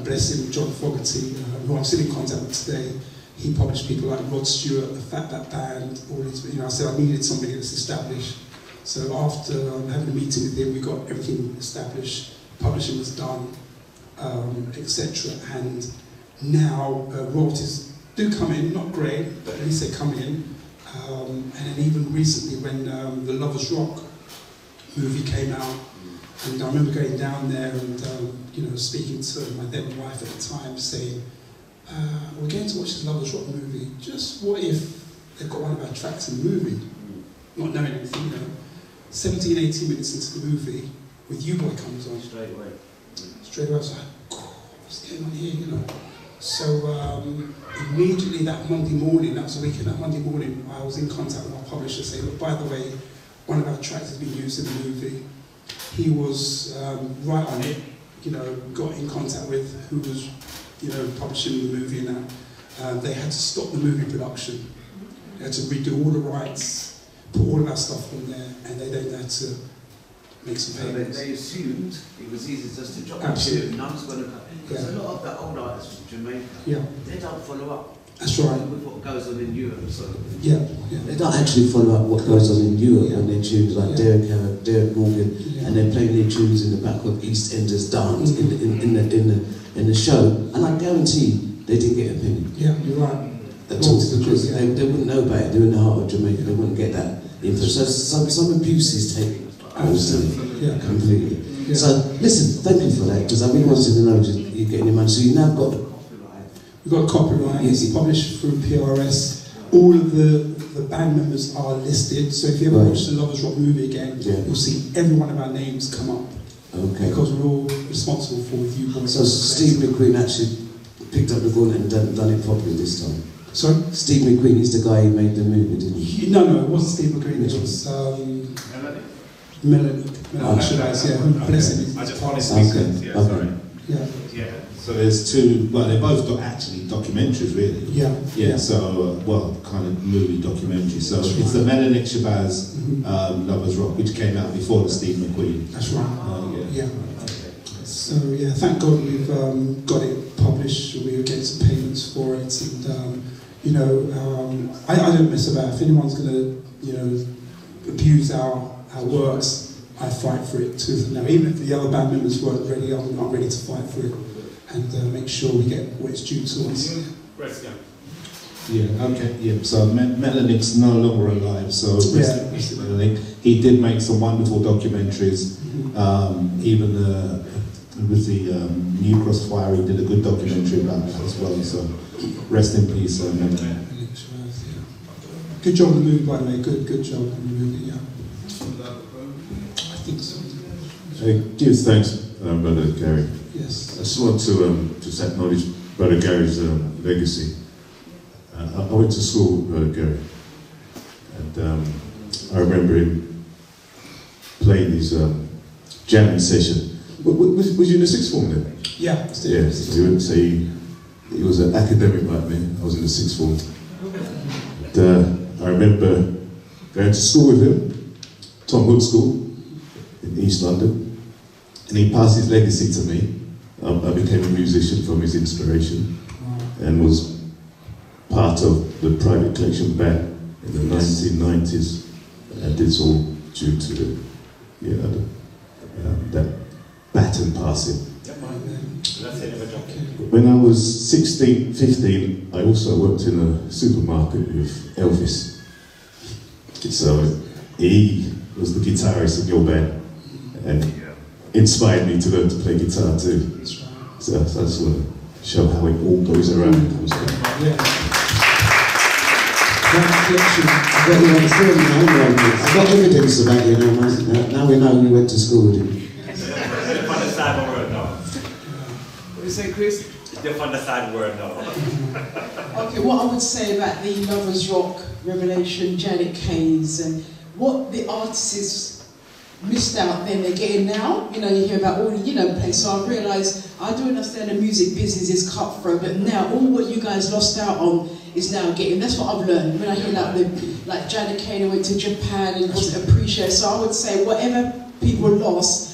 bless him, John Fogarty, who I'm still in contact with today. He published people like Rod Stewart, the Fatback Band, all these, I said I needed somebody that's established. So after having a meeting with him, we got everything established, publishing was done, etc. And now royalties do come in, not great, but at least they come in. And then even recently when the Lovers Rock movie came out, and I remember going down there and speaking to my then wife at the time, saying, we're going to watch this Lovers Rock movie, just what if they've got one of our tracks in the movie? Not knowing anything, 17, 18 minutes into the movie, with U-Boy comes on. Straight away I was like, what's going on here, you know? So immediately that Monday morning, that was a weekend, that Monday morning, I was in contact with my publisher saying, look, by the way, one of our tracks has been used in the movie. He was right on it, you know, got in contact with who was, you know, publishing the movie and that. They had to stop the movie production. They had to redo all the rights, put all of our stuff on there, and they then had to make some payments. They assumed it was easy just to drop the Absolutely. tune, none was going to cut. Because a lot of the old artists from Jamaica, they don't follow up. That's right. With what goes on in Europe. So. They don't actually follow up what goes on in Europe when they tunes like Derek Morgan, and they're playing their tunes in the back of EastEnders dance in the show, and I guarantee they didn't get a penny. Yeah, you're right. At all, because they wouldn't know about it. They're in the heart of Jamaica. They wouldn't get that info. So some abuse is taken completely. Yeah. So listen, thank you for that, because I really wanted to know you're getting your money. So you now got the copyright. We've got copyright. It's published through PRS. All of the band members are listed. So if you ever watch the Lovers Rock movie again, you'll see every one of our names come up. Okay. Because we're all responsible for you boys. So Steve McQueen actually picked up the gauntlet and done it properly this time. Sorry? Steve McQueen, he's the guy who made the movie, didn't he? No, it wasn't Steve McQueen. It was Melanie. Bless him. I just want to speak. Sorry. Yeah. So there's two. Well, they're both actually documentaries, really. Yeah. So kind of movie documentary. So it's the Melanie Shabazz Lovers Rock, which came out before the Steve McQueen. That's right. Yeah. So thank God we've got it published. We get some payments for it, and I don't mess about. If anyone's going to abuse our works, I fight for it too. Now, even if the other band members weren't ready, I'm ready to fight for it and make sure we get what it's due to us. Yeah, okay, yeah. So Melanic's no longer alive, so Melanic. He did make some wonderful documentaries. Even with the New Cross Fire, he did a good documentary about that as well. So rest in peace, Melanic. Good job on the movie, by the way. Good job on the movie. Yeah. I think so. Give thanks, Brother Gary. Yes. I just want to just acknowledge Brother Gary's legacy. I went to school with Brother Gary, and I remember him playing his jamming session. Was you in the sixth form then? Yeah. So you wouldn't say he was an academic like me. I was in the sixth form. And, I remember going to school with him, Tom Hood School in East London, and he passed his legacy to me. I became a musician from his inspiration and was part of the private collection band in the 1990s, and it's all due to that baton passing. When I was 16, 15, I also worked in a supermarket with Elvis. So he was the guitarist of your band and inspired me to learn to play guitar too. So I just want to show how it all goes around and comes back. I've got evidence about you now, man. Now we know you went to school with him. What do you say, Chris? They're on the side word now. Okay, what I would say about the Lovers Rock revelation, Janet Keynes, and what the artists missed out then they're getting now. You hear about all the, plays. So I realised I do understand the music business is cutthroat, but now all what you guys lost out on is now getting. That's what I've learned when I hear like Janet Keynes went to Japan and wasn't appreciated. So I would say whatever people lost.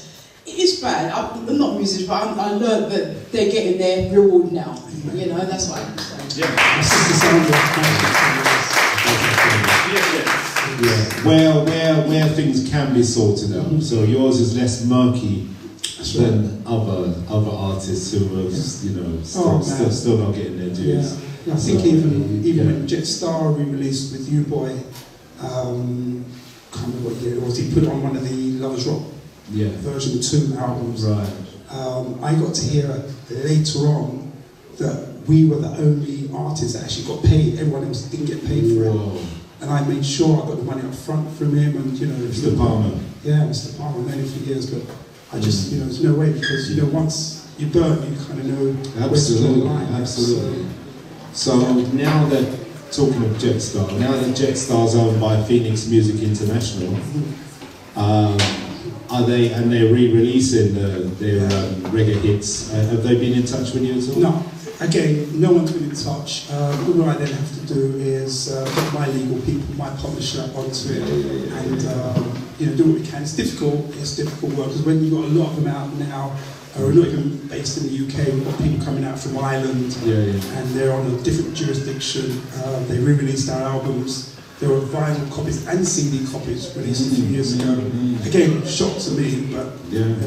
It's bad. I'm not a musician, but I learned that they're getting their reward now. That's what I'm saying. Where things can be sorted out. So yours is less murky than other artists who are, still not getting their dues. I think even when Jetstar re-released with You Boy, can't remember what year it was. He put on one of the Lovers Rock version 2 albums. Right. I got to hear later on that we were the only artists that actually got paid. Everyone else didn't get paid for it. And I made sure I got the money up front from him and, Mr. Palmer. Yeah, Mr. Palmer, I've known him for years, but I just, there's no way because, once you burn, you kind of know where to draw the line. Absolutely. So now that, talking of Jetstar, now that Jetstar's owned by Phoenix Music International, they're re-releasing their reggae hits. Have they been in touch with you at all? No. Again, no one's been in touch. All I then have to do is get my legal people, my publisher onto it, and do what we can. It's difficult work, because when you've got a lot of them out now, we're not even based in the UK, we've got people coming out from Ireland, and they're on a different jurisdiction. They re-released our albums. There were vinyl copies and CD copies released a few years ago. Again, shock to me, but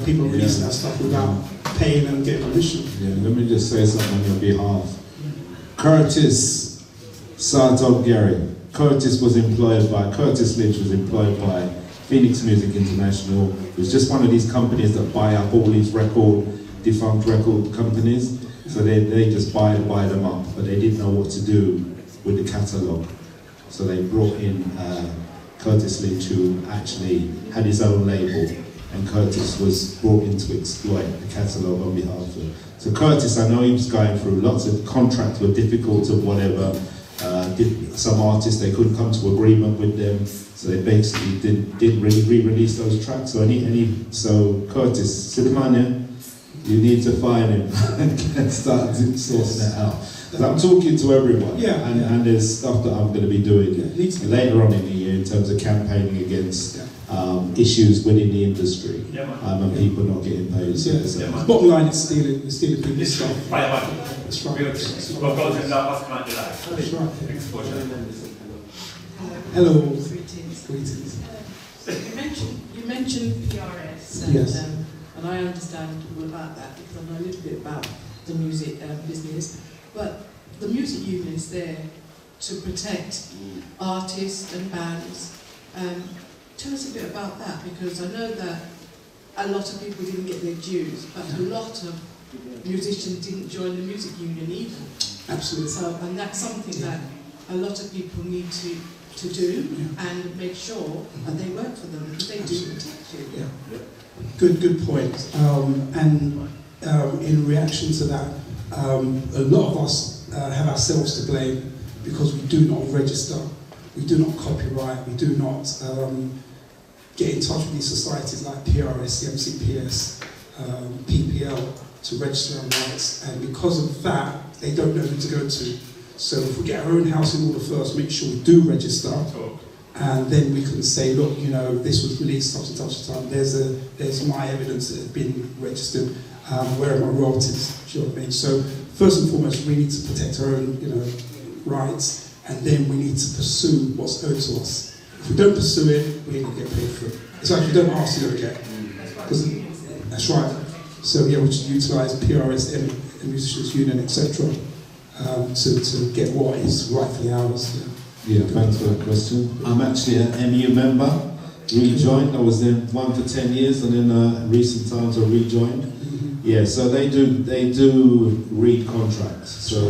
people releasing that stuff without paying and getting permission. Yeah, let me just say something on your behalf. Curtis Sartog Gary. Curtis Lynch was employed by Phoenix Music International. It was just one of these companies that buy up all these defunct record companies. So they just buy them up, but they didn't know what to do with the catalogue. So they brought in Curtis Lynch, who actually had his own label, and Curtis was brought in to exploit the catalogue on behalf of him. So Curtis, I know he was going through lots of contracts were difficult or whatever. Some artists, they couldn't come to agreement with them, so they basically didn't really re-release those tracks. So so Curtis, Sidamania, you need to find him and start sorting that out. I'm talking to everyone, and there's stuff that I'm going to be doing later on in the year in terms of campaigning against issues within the industry and people not getting paid. Bottom line is stealing people's stuff. That's right. Hello. Greetings. You mentioned PRS, and I understand all about that because I know a little bit about the music business. But the music union is there to protect artists and bands. Tell us a bit about that, because I know that a lot of people didn't get their dues, but a lot of musicians didn't join the music union either. Absolutely. So, and that's something that a lot of people need to do and make sure that they work for them, because they do protect you. Yeah. Good point. In reaction to that, a lot of us have ourselves to blame because we do not register, we do not copyright, we do not get in touch with these societies like PRS, the MCPS, PPL to register our rights, and because of that, they don't know who to go to. So if we get our own house in order first, make sure we do register, and then we can say, look, this was released such and such a time. There's my evidence that it's been registered. Where are my royalties? Do you know what I mean? So first and foremost, we need to protect our own, rights, and then we need to pursue what's owed to us. If we don't pursue it, we ain't gonna get paid for it. It's like if you don't ask, you don't get. That's right. So we should utilise PRS, the Musicians Union, etc., to get what is rightfully ours. Yeah, thanks for that question. I'm actually an MU member, rejoined. I was there for 10 years, and then recent times I rejoined. Yeah, so they do read contracts. So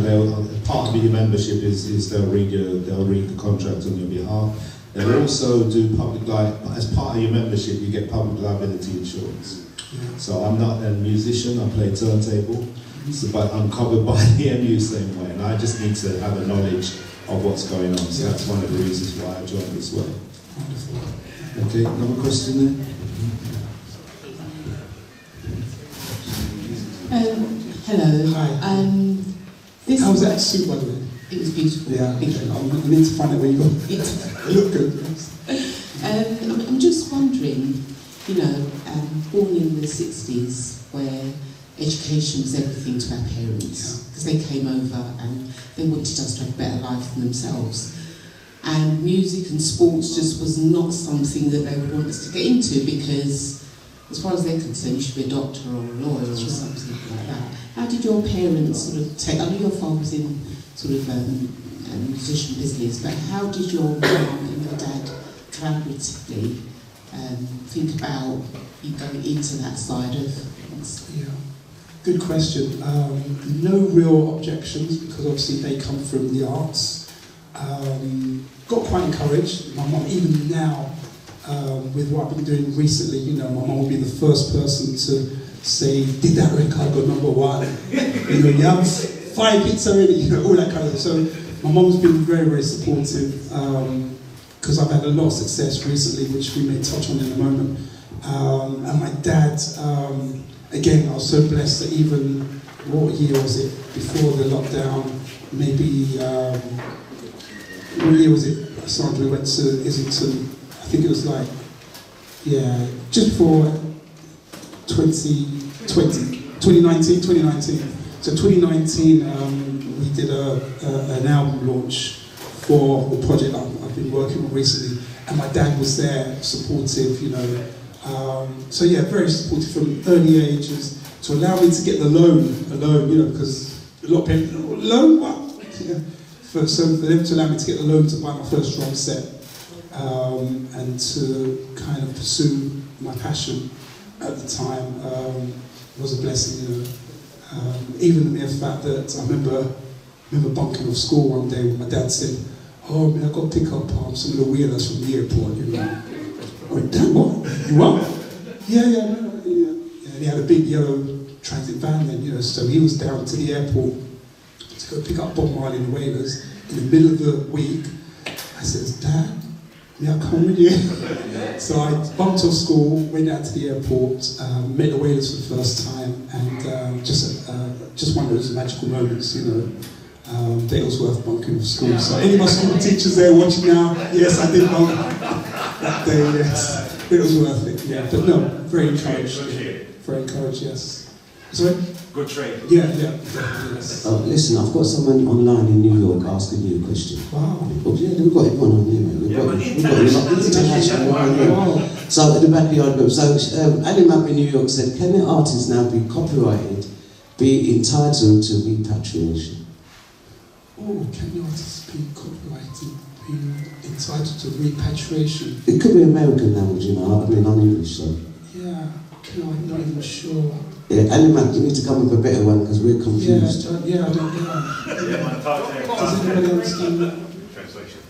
part of your membership is they'll read the contract on your behalf. They'll also do as part of your membership you get public liability insurance. So I'm not a musician, I play turntable, but I'm covered by the MU same way, and I just need to have a knowledge of what's going on. So that's one of the reasons why I joined as well. Wonderful. Okay, another question there? Hello. Hi. How was that suit, by the way? It was beautiful. Yeah, I need to find out where you got it. It looked good. I'm just wondering, born in the 60s, where education was everything to our parents, because they came over and they wanted us to have a better life for themselves. And music and sports just was not something that they would want us to get into, because as far as they're concerned, you should be a doctor or a lawyer or something like that. How did your parents sort of take, I know your father was in sort of musician business, but how did your mum and your dad collaboratively think about you going into that side of things? Yeah, good question. No real objections, because obviously they come from the arts. Got quite encouraged. My mum, even now, with what I've been doing recently, my mum will be the first person to say, did that record go #1? You know, you have 5 hits already, all that kind of stuff. So my mum's been very, very supportive, because I've had a lot of success recently, which we may touch on in a moment. And my dad, again, I was so blessed that even, what year was it, before the lockdown, maybe, what year was it, Sandra, we went to Islington, I think it was like, yeah, just before 2019. So 2019, we did an album launch for the project I've been working on recently, and my dad was there, supportive, you know. So yeah, very supportive from early ages, to allow me to get the loan, you know, because a lot of people, loan, what? Yeah. So for them to allow me to get the loan to buy my first drum set, and to kind of pursue my passion at the time, was a blessing, you know. Even the mere fact that I remember bunking off school one day when my dad said, "Oh man, I've got to pick up some of the wheelers from the airport," you know. I went, "Dad, what? You what?" Yeah. And he had a big yellow transit van then, you know, so he was down to the airport to go pick up Bob Marley and the Wailers in the middle of the week. I said, "Dad, may I come with you?" So I bumped off school, went out to the airport, met the Wailers for the first time, and just one of those magical moments, you know. Day was worth bunking off school. So any of my school teachers there watching now, yes, I did bunk that day, yes. It was worth it, yeah. But no, very encouraged. Very encouraged, yes. Sorry? Good trade. Yeah, yes. Listen, I've got someone online in New York asking you a question. Wow. Oh, yeah, we've got everyone on here, man. We've got international on here. Wow. So at the backyard group, so Ali Map in New York said, can the artists now be copyrighted, be entitled to repatriation? Oh, can the artists be copyrighted, be entitled to repatriation? It could be American language, you know, I mean, I'm English, so. Yeah, no, I'm not even sure. Yeah, Ali Map, you need to come up with a better one because we're confused. I don't know. Does anybody understand that? Translation.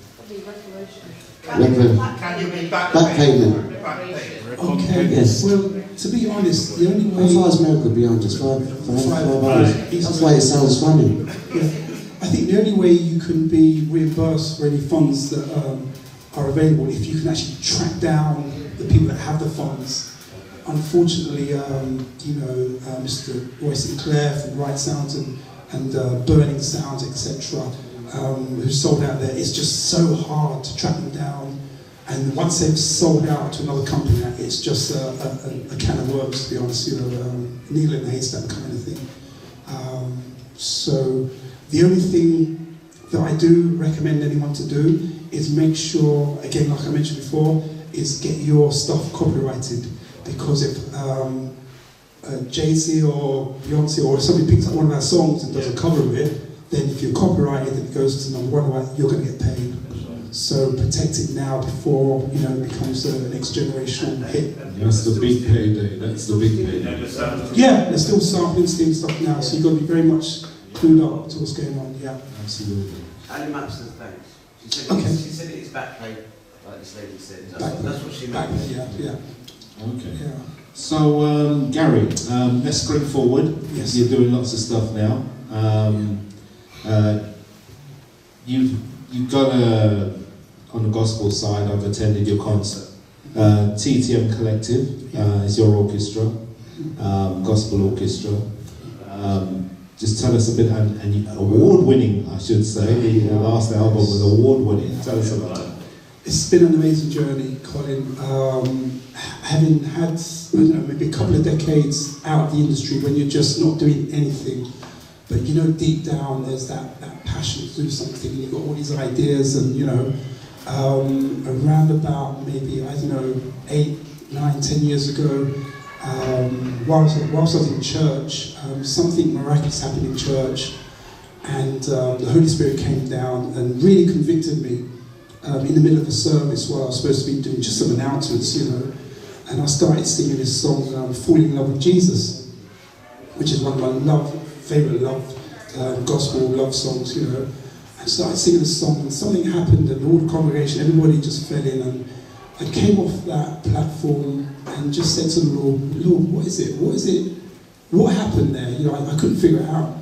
Can you be back payment. Okay, yes. Well, to be honest, the only way... How far is America beyond just 5 hours? That's why it sounds funny. Yeah. I think the only way you can be reimbursed for any funds that are available, if you can actually track down the people that have the funds. Unfortunately, Mr. Roy Sinclair from Right Sounds and Burning Sounds, etc., who sold out there, it's just so hard to track them down. And once they've sold out to another company, it's just a can of worms, to be honest. You know, needle in the haystack kind of thing. So the only thing that I do recommend anyone to do is make sure, again, like I mentioned before, is get your stuff copyrighted. Because if Jay-Z or Beyonce or somebody picks up one of our songs and does a cover of it, then if you're copyrighted and it goes to #1, you're going to get paid. So protect it now before it becomes a next generational hit. That's the big payday. That's the big payday. Yeah, they're still sampling, stealing stuff now, so you've got to be very much clued up to what's going on. Yeah, Absolutely. Ali Map says thanks. She said it is back pay, like this lady said. That's what she meant. Yeah. Okay. Yeah. So, Gary, let's spring forward. Yes. You're doing lots of stuff now. You've got on the gospel side, I've attended your concert. TTM Collective is your orchestra, gospel orchestra. Just tell us a bit, and award-winning, I should say. The last album was award-winning. Tell us about it. It's been an amazing journey, Colin. Having had, maybe a couple of decades out of the industry when you're just not doing anything, but deep down there's that passion to do something, and you've got all these ideas, and around about maybe, 8, 9, 10 years ago, whilst I was in church, something miraculous happened in church, and the Holy Spirit came down and really convicted me in the middle of a service while I was supposed to be doing just some announcements, and I started singing this song, Falling in Love with Jesus, which is one of my favourite gospel love songs, I started singing the song, and something happened, and all the congregation, everybody just fell in, and I came off that platform and just said to the Lord, what is it? What is it what happened there? You know, I couldn't figure it out.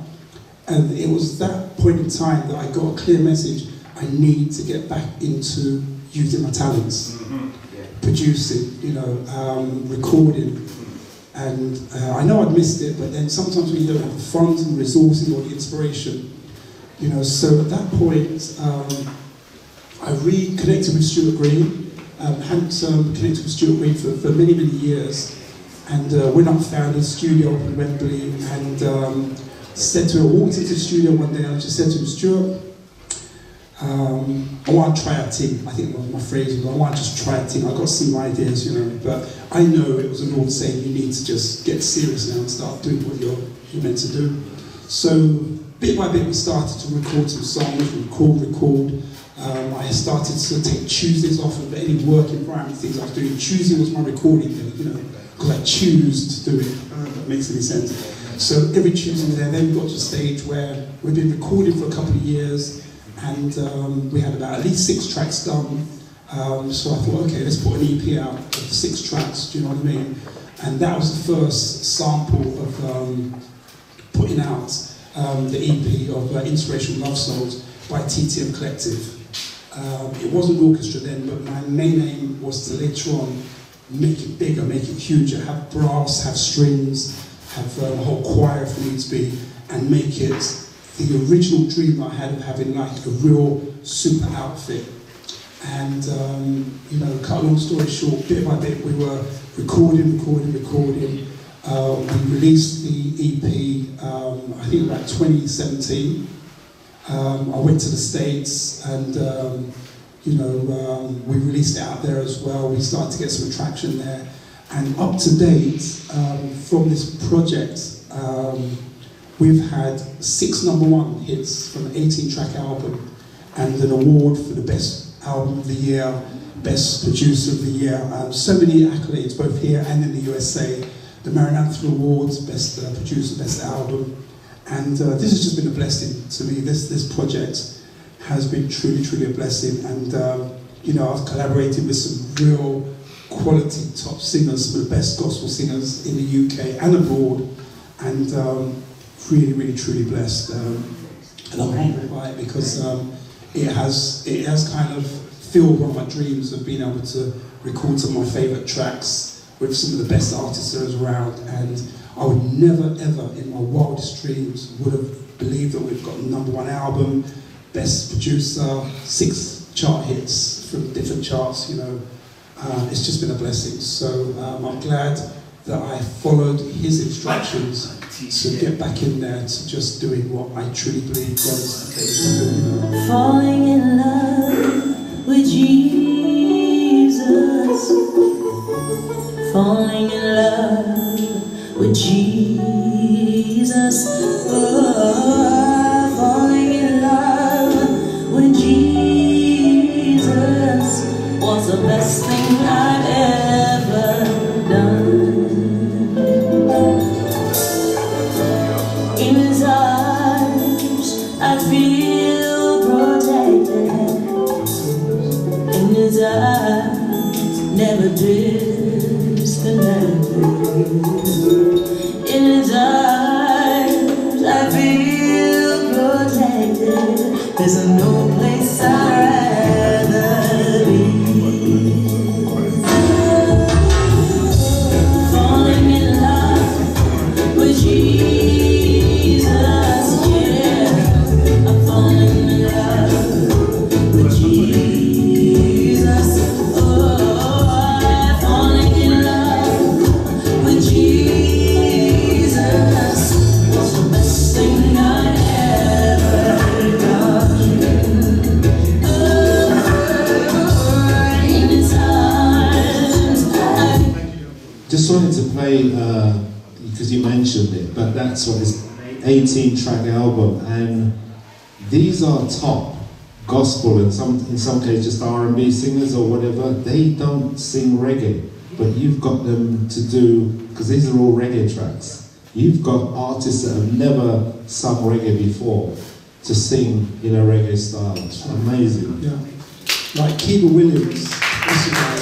And it was that point in time that I got a clear message. I need to get back into using my talents, producing, you know, recording. And I know I'd missed it, but then sometimes when you don't have the funds and resources or the inspiration, you know, so at that point, I reconnected with Stuart Green, hadn't connected with Stuart Green for many, many years, and went up, found his studio up in Wembley, and said to him, I walked into the studio one day and I just said to him, Stuart, I want to try a thing. I think my phrase was, I want to just try a thing. I've got some ideas, you know, but I know it was the Lord saying you need to just get serious now and start doing what you're meant to do. So bit by bit we started to record some songs, record. I started to take Tuesdays off of any work environment things I was doing. Tuesday was my recording day, you know, because I choose to do it. I don't know if that makes any sense. So every Tuesday there, then we got to a stage where we've been recording for a couple of years, and we had about at least 6 tracks done. So I thought, okay, let's put an EP out of 6 tracks, do you know what I mean? And that was the first sample of putting out the EP of Inspirational Love Songs by TTM Collective. It wasn't orchestra then, but my main aim was to later on make it bigger, make it huger, have brass, have strings, have a whole choir if needs be, and make it the original dream I had of having like a real super outfit. And, you know, cut a long story short, bit by bit we were recording. We released the EP, I think about 2017. I went to the States and, you know, we released it out there as well. We started to get some traction there. And up to date, from this project, we've had 6 #1 hits from an 18-track album and an award for the best album of the year, best producer of the year. So many accolades, both here and in the USA. The Maranatha Awards, best producer, best album. And this has just been a blessing to me. This project has been truly, truly a blessing. And, you know, I've collaborated with some real quality top singers, some of the best gospel singers in the UK and abroad. And really, really, truly blessed. And I'm humbled by it because it has kind of filled one of my dreams of being able to record some of my favourite tracks with some of the best artists there is around. And I would never, ever, in my wildest dreams, would have believed that we've got the #1 album, best producer, 6 chart hits from different charts, you know. It's just been a blessing. So I'm glad that I followed his instructions to get back in there to just doing what I truly believe God is to do. You know. Falling in love with Jesus. Falling in love with Jesus. Oh, falling in love with Jesus was the best thing I'd ever done. In his arms I feel protected. In his eyes never disconnected. In his eyes I feel protected. There's no place I'd rather be. Falling in love with Jesus, yeah. I'm falling in love with Jesus. Oh, I'm falling in love with Jesus. Was the best thing I'd ever done. Oh, in his arms I Just wanted to play, because you mentioned it, but that's what this 18-track album, and these are top gospel and in some cases just R&B singers or whatever. They don't sing reggae, but you've got them to do, because these are all reggae tracks. You've got artists that have never sung reggae before to sing in a reggae style. It's amazing. Yeah. Like Keegan Williams, listen guys.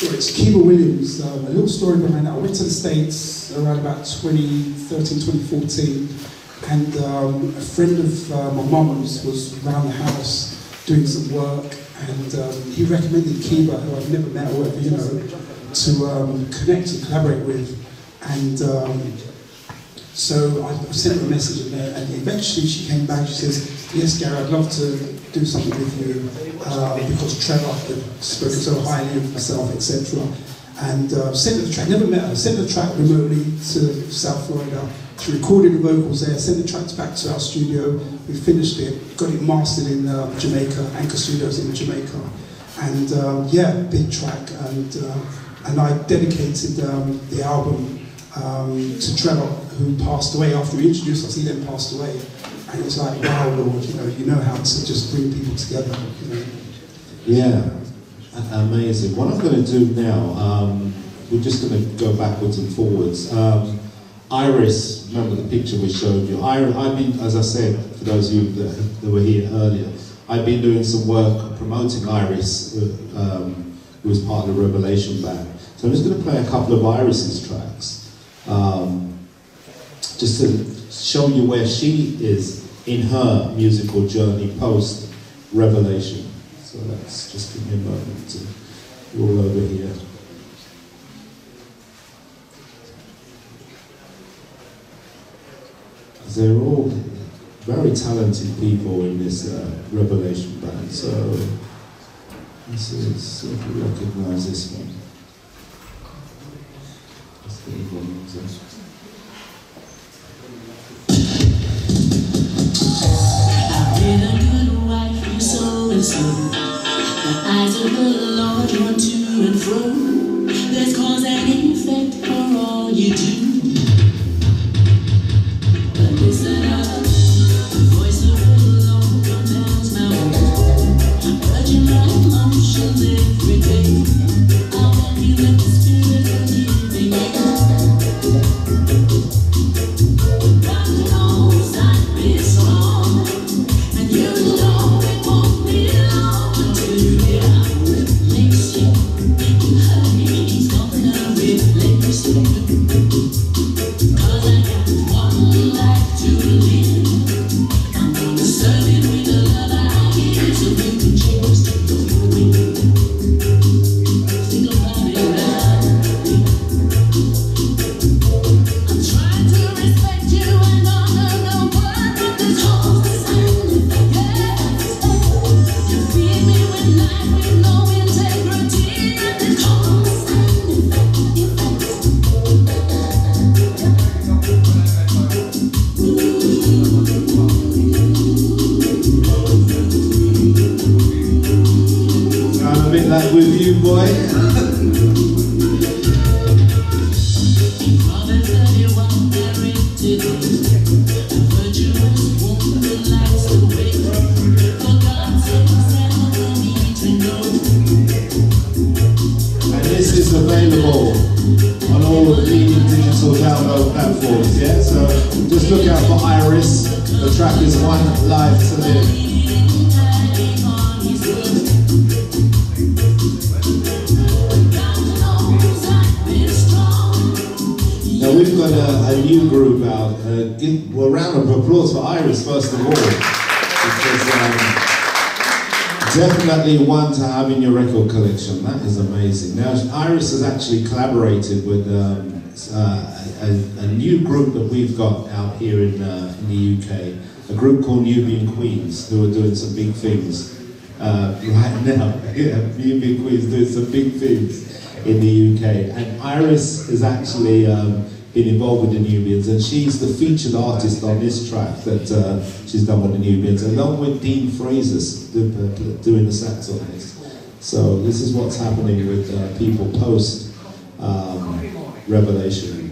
story. It's Kiba Williams. A little story behind that. I went to the States around about 2013, 2014, and a friend of my mum's was around the house doing some work, and he recommended Kiba, who I've never met or whatever, you know, to connect and collaborate with. And so I sent her a message, and eventually she came back. She says, "Yes, Gary, I'd love to do something with you because Trevor had spoken so highly of myself, etc." And sent her the track. Never met her. Sent the track remotely to South Florida. She recorded the vocals there. Sent the tracks back to our studio. We finished it. Got it mastered in Jamaica, Anchor Studios in Jamaica. And yeah, big track. And I dedicated the album to Trevor, who passed away after he introduced us. He then passed away, and it was like, wow, Lord, you know how to just bring people together. You know? Yeah, amazing. What I'm going to do now, we're just going to go backwards and forwards. Iris, remember the picture we showed you. I've been, as I said, for those of you that were here earlier, I've been doing some work promoting Iris, who was part of the Revelation band. So I'm just going to play a couple of Iris's tracks. Just to show you where she is in her musical journey post Revelation. So let's just give me a moment to roll over here. They're all very talented people in this Revelation band. So this is, if you recognize this one. That's the one. I've been a good wife, you so and so. The eyes of the Lord run to and fro. There's cause and effect for all you do. But listen up, the voice of the Lord compels my will. Urging my emotions every day. I want you with the Spirit of giving you. God knows I've been strong, and you know it won't be long until you get out of revelation. Honey, he's gonna replace you. 'Cause I got one life to live. I'm gonna serve it with the love I give, so you can choose to go with it. Think about it right. I'm trying to respect you and honor the word from this host and yes. You feed me with life with no integrity and the cause and I'm a bit like with you, boy. Proverbs 31 directed a virtuous woman likes to wait for God's example and need to know. And this is available on all the leading digital download platforms, yeah? So just look out for Iris. The track is One Life to Live. Now we've got a new group out. Give a round of applause for Iris first of all. Because definitely one to have in your record collection. That is amazing. Now Iris has actually collaborated with a new group that we've got out here in the UK. A group called Nubian Queens, who are doing some big things right now. Yeah, Nubian Queens doing some big things in the UK. And Iris has actually been involved with the Nubians, and she's the featured artist on this track that she's done with the Nubians, along with Dean Fraser doing the sax on this. So this is what's happening with people post Revelation.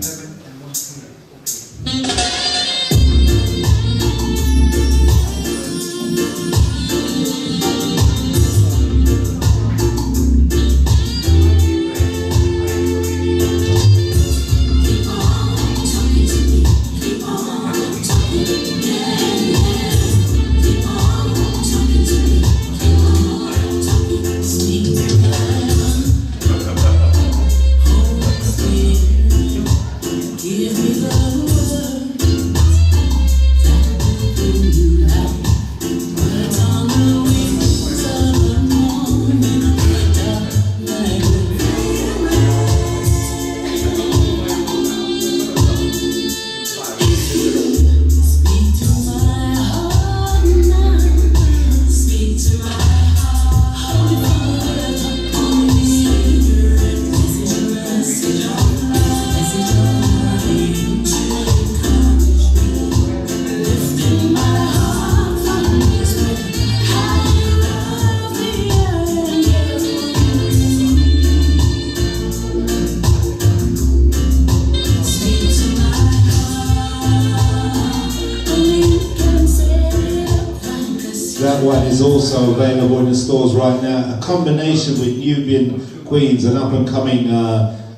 That one is also available in the stores right now. A combination with Nubian Queens, an up-and-coming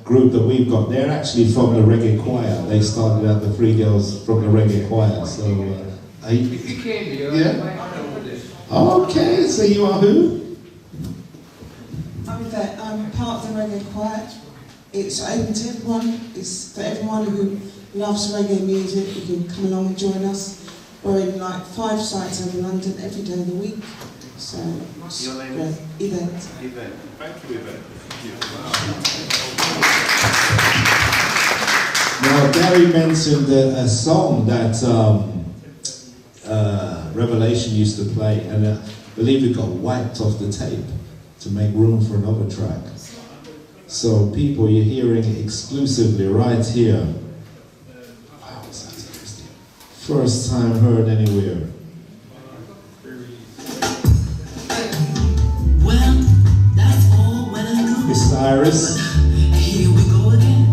group that we've got. They're actually from the reggae choir. They started out, the three girls from the reggae choir. So, yeah? Okay, so you are who? I'm part of the reggae choir. It's open to everyone. It's for everyone who loves reggae music. You can come along and join us. We're in like 5 sites over London every day of the week. So it's Your name great. is? Event. Thank you, Event. Now, Gary mentioned a song that Revelation used to play, and I believe it got wiped off the tape to make room for another track. So people, you're hearing it exclusively right here. Wow, sounds interesting. First time heard anywhere. Well, that's all well and good. Miss Cyrus. Here we go again.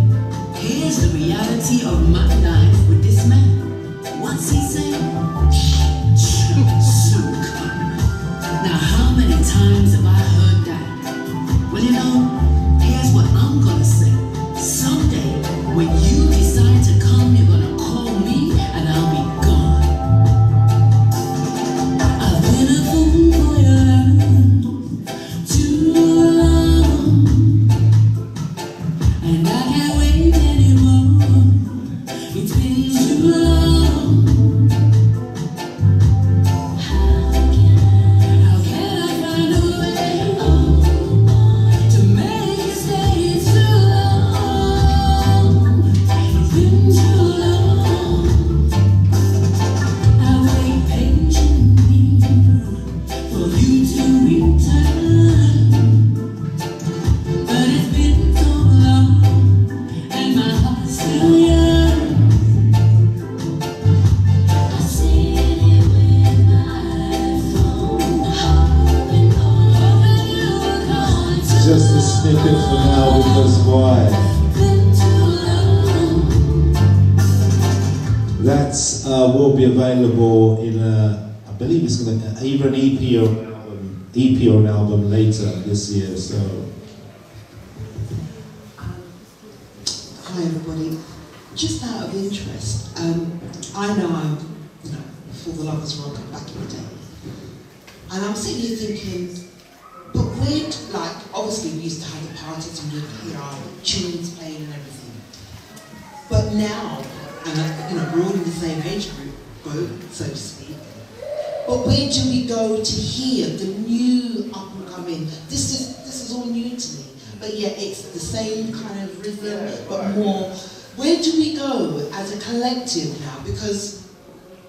Here's the reality of my life with this man. What's he saying? Suka. Now, how many times have I heard that? Well, you know, here's what I'm gonna say. Someday, when you decide to come, you're gonna call me and I'll be gone. I've been a fool for your love too long, and I can't wait anymore. It's been too long. How can I find a way to make you stay too long? It's been too long. I wait patiently for you to return, but it's been so long, and my heart still yearns. I see it with my phone, hoping you will call. Just a snippet for now, because why? Been too long. That will be available in I believe it's going to either an EP or an album later this year. So Hi everybody. Just out of interest, I know I'm, for the Lovers Rock back in the day, and I'm sitting here thinking, but we'd obviously we used to have the parties and we'd hear our tunes playing and everything. But now, and we're all in the same age group, so to speak. But where do we go to hear the new up and coming? This is all new to me. But yet it's the same kind of rhythm, but more. Where do we go as a collective now? Because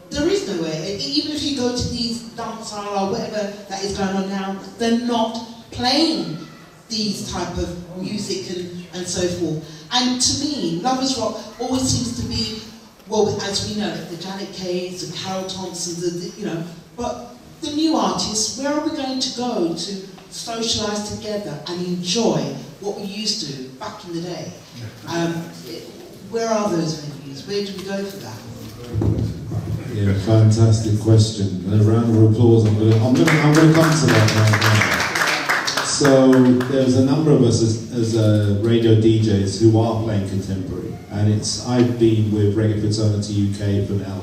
there is nowhere. Even if you go to these dancehall or whatever that is going on now, they're not playing these type of music and so forth. And to me, Lovers Rock always seems to be, well, as we know, the Janet Kays, the Carol Thompsons, but the new artists, where are we going to go to socialise together and enjoy what we used to back in the day? Where are those venues? Where do we go for that? yeah, fantastic question. A round of applause. I'm going to come to that right now. So there's a number of us as radio DJs who are playing contemporary, and I've been with Reggae Fraternity UK for now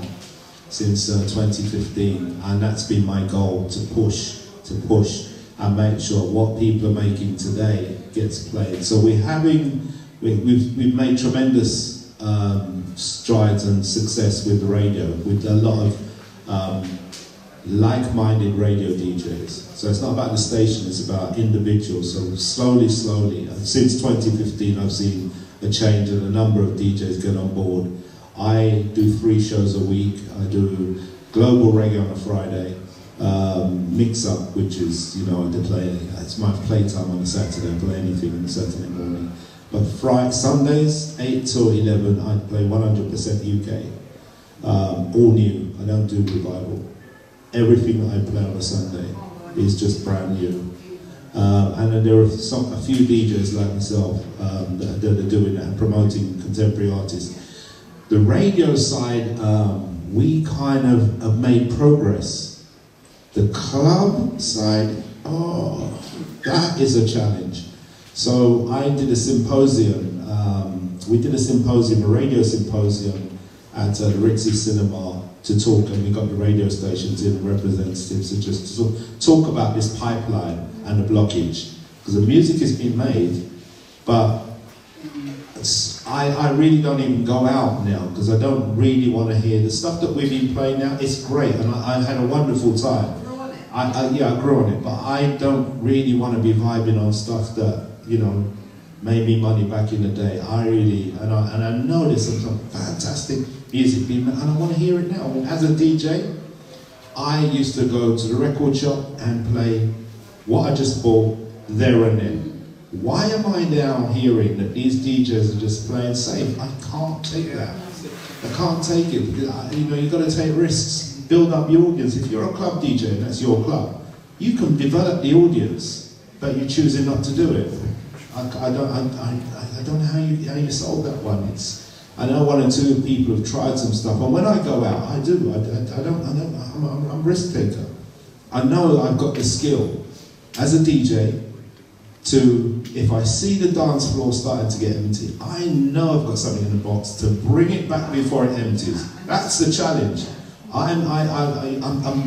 since 2015, and that's been my goal, to push and make sure what people are making today gets played. So we've made tremendous strides and success with the radio, with a lot of like-minded radio DJs. So it's not about the station, it's about individuals. So slowly, since 2015 I've seen a change and a number of DJs get on board. I do 3 shows a week. I do Global Reggae on a Friday, Mix Up, which is, I play, it's my playtime on a Saturday, I play anything on a Saturday morning. But Sundays, 8 till 11, I play 100% UK. All new, I don't do revival. Everything that I play on a Sunday is just brand new. And then there are a few DJs like myself that are doing that and promoting contemporary artists. The radio side, we kind of have made progress The club side, oh, that is a challenge. So I did a symposium. We did a symposium, a radio symposium at the Ritzy Cinema to talk, and we got the radio stations in and representatives to just talk about this pipeline and the blockage. Because the music has been made, but I really don't even go out now because I don't really want to hear the stuff that we've been playing now. It's great, and I had a wonderful time. I grew on it, but I don't really want to be vibing on stuff that, you know, made me money back in the day. I really, and I know there's some fantastic music being made, and I want to hear it now. As a DJ, I used to go to the record shop and play what I just bought there and then. Why am I now hearing that these DJs are just playing safe? I can't take that. I can't take it because you know, you've got to take risks, build up your audience. If you're a club DJ and that's your club, you can develop the audience, but you're choosing not to do it. I don't know how you solve that one. I know one or two people have tried some stuff, and when I go out, I do. I'm a risk taker. I know I've got the skill as a DJ to, if I see the dance floor starting to get empty, I know I've got something in the box to bring it back before it empties. That's the challenge. I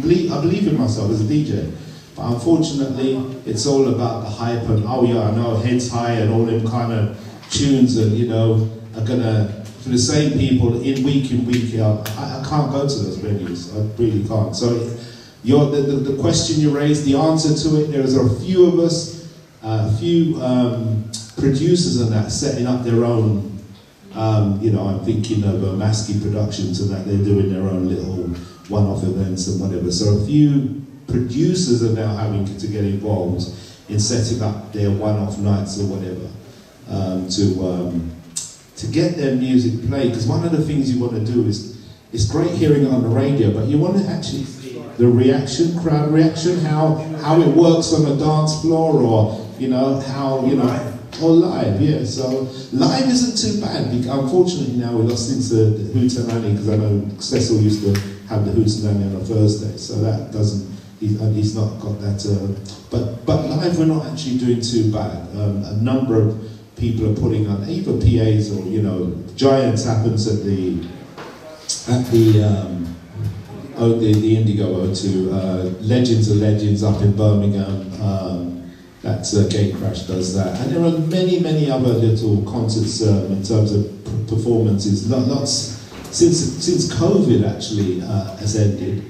believe in myself as a DJ. But unfortunately, it's all about the hype and, oh yeah, I know, Heads High and all them kind of tunes and, you know, are gonna, for the same people, in week out, I can't go to those venues. I really can't. So the question you raised, the answer to it, there's a few of us, a few producers and that setting up their own, you know, I'm thinking of Maskey Productions and that, they're doing their own little one-off events and whatever. So a few producers are now having to get involved in setting up their one-off nights or whatever to get their music played. Because one of the things you want to do is, it's great hearing it on the radio, but you want to actually see the reaction, crowd reaction, how it works on the dance floor, or you know how, you know, or live. Yeah, so live isn't too bad. Unfortunately now we lost into the Hootenanny, because I know Cecil used to have the Hootenanny on a Thursday, so that doesn't. He's not got that, but live we're not actually doing too bad. A number of people are putting on either PAs or, you know, Giants happens at the Indigo O2. Legends of Legends up in Birmingham. That Gate Crash does that, and there are many other little concerts in terms of performances. Lots since COVID actually has ended.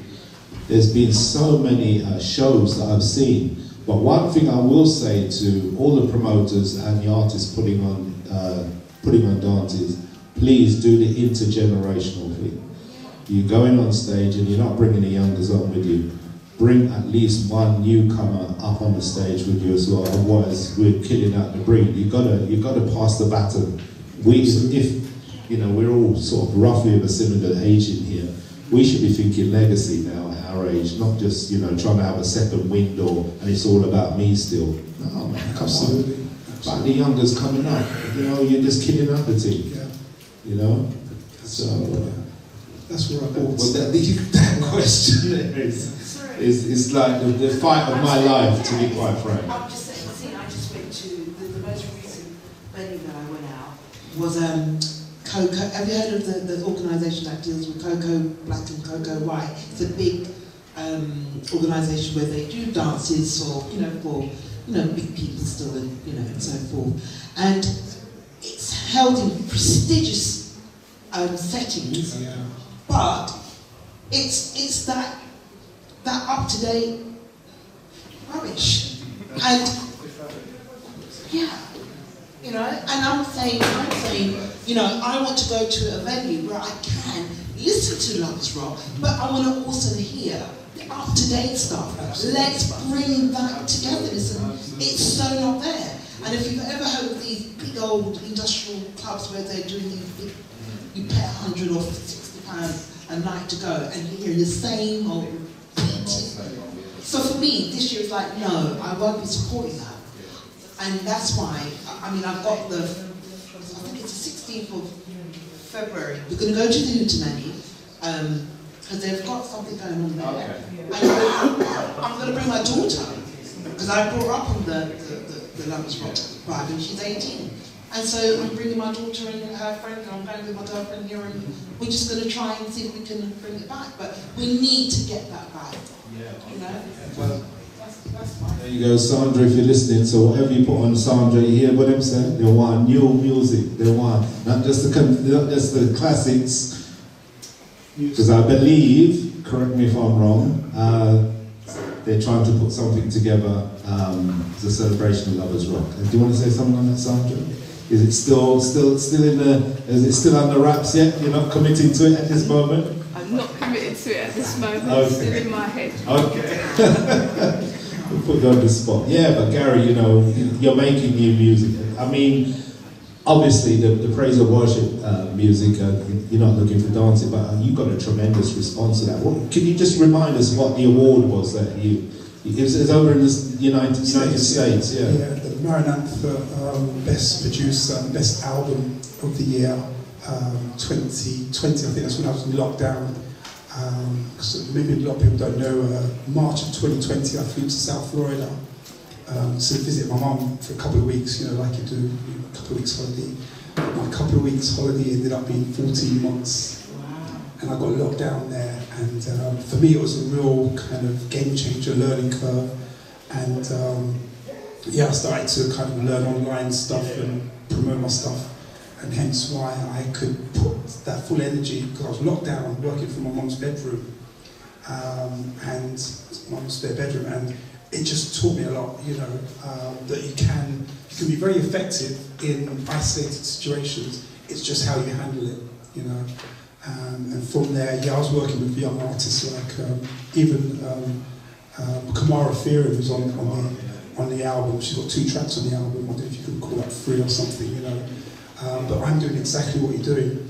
There's been so many shows that I've seen, but one thing I will say to all the promoters and the artists putting on dances, please do the intergenerational thing. You're going on stage and you're not bringing the youngers on with you. Bring at least one newcomer up on the stage with you as well. Otherwise, we're killing out the breed. You gotta pass the baton. If you know, we're all sort of roughly of a similar age in here, we should be thinking legacy now at our age, not just, you know, trying to have a second wind and it's all about me still. No, man, come on. But the youngers coming up, you know, you're just killing out the team. Yeah. You know? So that's where I well, that question there is like the fight of my life, to be quite frank. I'm just saying, see, I just went to the most recent venue that I went out was Cocoa. Have you heard of the organisation that deals with Cocoa Black and Cocoa White? It's a big organisation where they do dances for big people still, and so forth. And it's held in prestigious settings, but it's that up to date rubbish, and and I'm saying, I want to go to a venue where I can listen to Lovers Rock, but I want to also hear the up-to-date stuff. Let's bring that together. It's so not there. And if you've ever heard of these big old industrial clubs where they're doing these big, you pay £100 or £60 a night to go, and you're hearing the same old beat. So for me, this year it's like, no, I won't be supporting that. And that's why, I've got I think it's the 16th of February. We're going to go to the Hootenanny, because they've got something going on there. Okay. I'm going to bring my daughter, because I brought her up on the Lovers Rock vibe, and she's 18. And so I'm bringing my daughter and her friend, and I'm going with my girlfriend here, and we're just going to try and see if we can bring it back. But we need to get that back. You know? Well, there you go, Sandra, if you're listening. So whatever you put on Sandra, you hear what I'm saying? They want new music. They want not just the classics. Because I believe, correct me if I'm wrong, they're trying to put something together as a celebration of Lovers Rock. Do you want to say something on that, Sandra? Is it still in the? Is it still under wraps yet? You're not committing to it at this moment? I'm not committed to it at this moment. Okay. It's still in my head. Okay. We'll put you on the spot. Yeah, but Gary, you know, you're making new music. I mean, obviously the praise and worship music, you're not looking for dancing, but you got a tremendous response to that. Can you just remind us what the award was that you? It was over in the United States, yeah. Yeah, the Maranatha Best Producer, Best Album of the Year, 2020. I think that's when I was in lockdown. So maybe a lot of people don't know. March of 2020, I flew to South Florida to visit my mum for a couple of weeks. You know, like you do, a couple of weeks holiday. My couple of weeks holiday ended up being 14 months. And I got locked down there, and for me it was a real kind of game changer, learning curve, and yeah, I started to kind of learn online stuff and promote my stuff, and hence why I could put that full energy, because I was locked down, working from my mum's bedroom, and mum's spare bedroom, and it just taught me a lot, you know, that you can be very effective in isolated situations. It's just how you handle it, you know. And from there, yeah, I was working with young artists like even Kamara Fearon, who's on the album. She's got 2 tracks on the album. I don't know if you can call that 3 or something, you know. But I'm doing exactly what you're doing,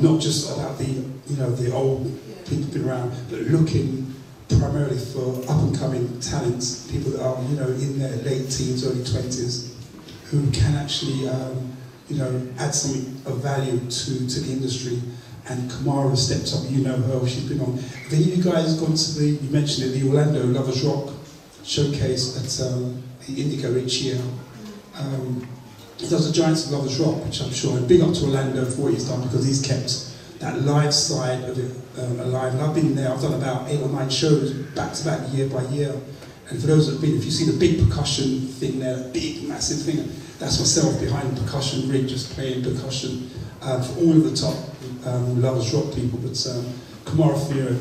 not just about the old people been around, but looking primarily for up and coming talents, people that are in their late teens, early 20s, who can actually add something of value to the industry. And Kamara steps up, you know her, she's been on. Have any of you guys gone to you mentioned it, the Orlando Lovers Rock showcase at the Indigo each year? He does the Giants of Lovers Rock, which I'm sure, and big up to Orlando for what he's done, because he's kept that live side of it alive. And I've been there, I've done about 8 or 9 shows back to back, year by year. And for those that have been, if you see the big percussion thing there, that big, massive thing, that's myself behind the percussion rig, just playing percussion for all of the top Lovers Rock people, but Kamara Fearon,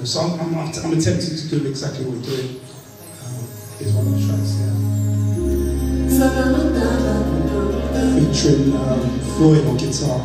so I'm attempting to do exactly what you're doing. Here's one of the tracks, featuring Floyd on guitar.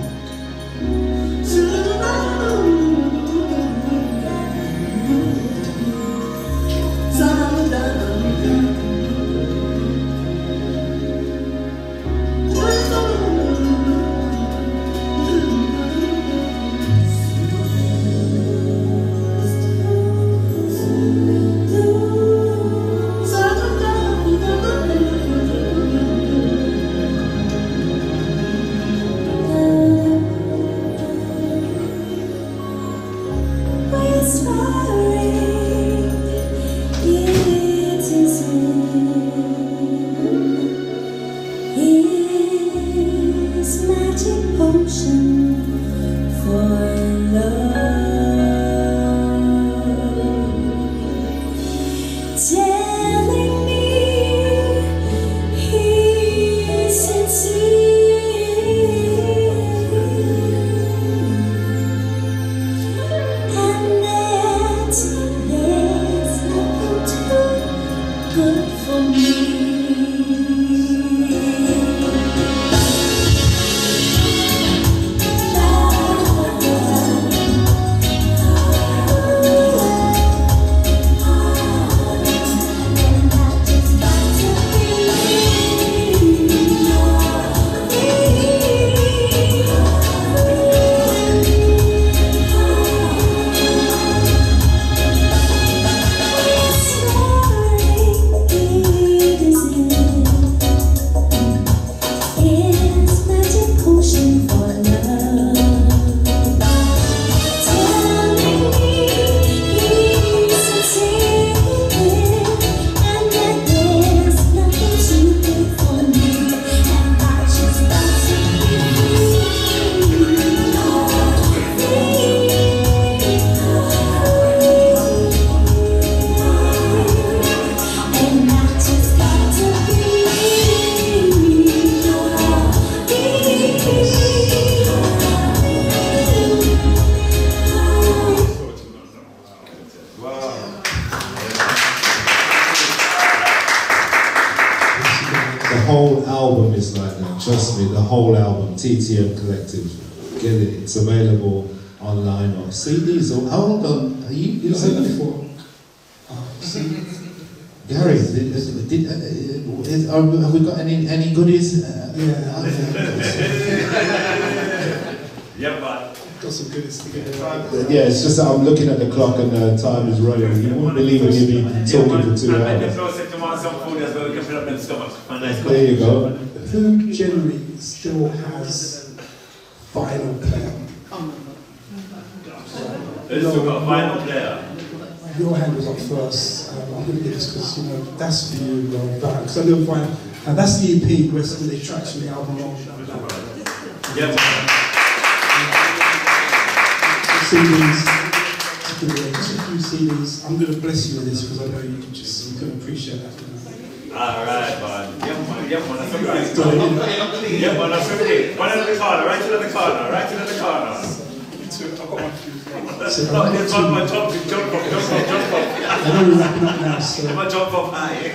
whole album is like that. Trust me, the whole album. TTM Collective. Get it. It's available online or CDs. Or hold on, are you You've heard that before? Gary, have we got any goodies? Yeah, but got some goodies together. Yeah, it's just that I'm looking at the clock and time is running. You won't believe it, you've been talking for 2 hours. There you go. Who generally still has vinyl player? Who's still got a vinyl player? Your hand was up first. I'm going to give this because, you know, that's for you, because I know vinyl. And that's the EP, where some of the tracks from the album are. CDs, just a few CDs. I'm going to bless you with this because I know you can appreciate that. Alright, man. Yeah, man, that's okay. Yeah, man, that's okay. One in the corner, right in the corner, right in the corner. I've got one for you. Jump up. I know we're wrapping up now, so. Jump up high.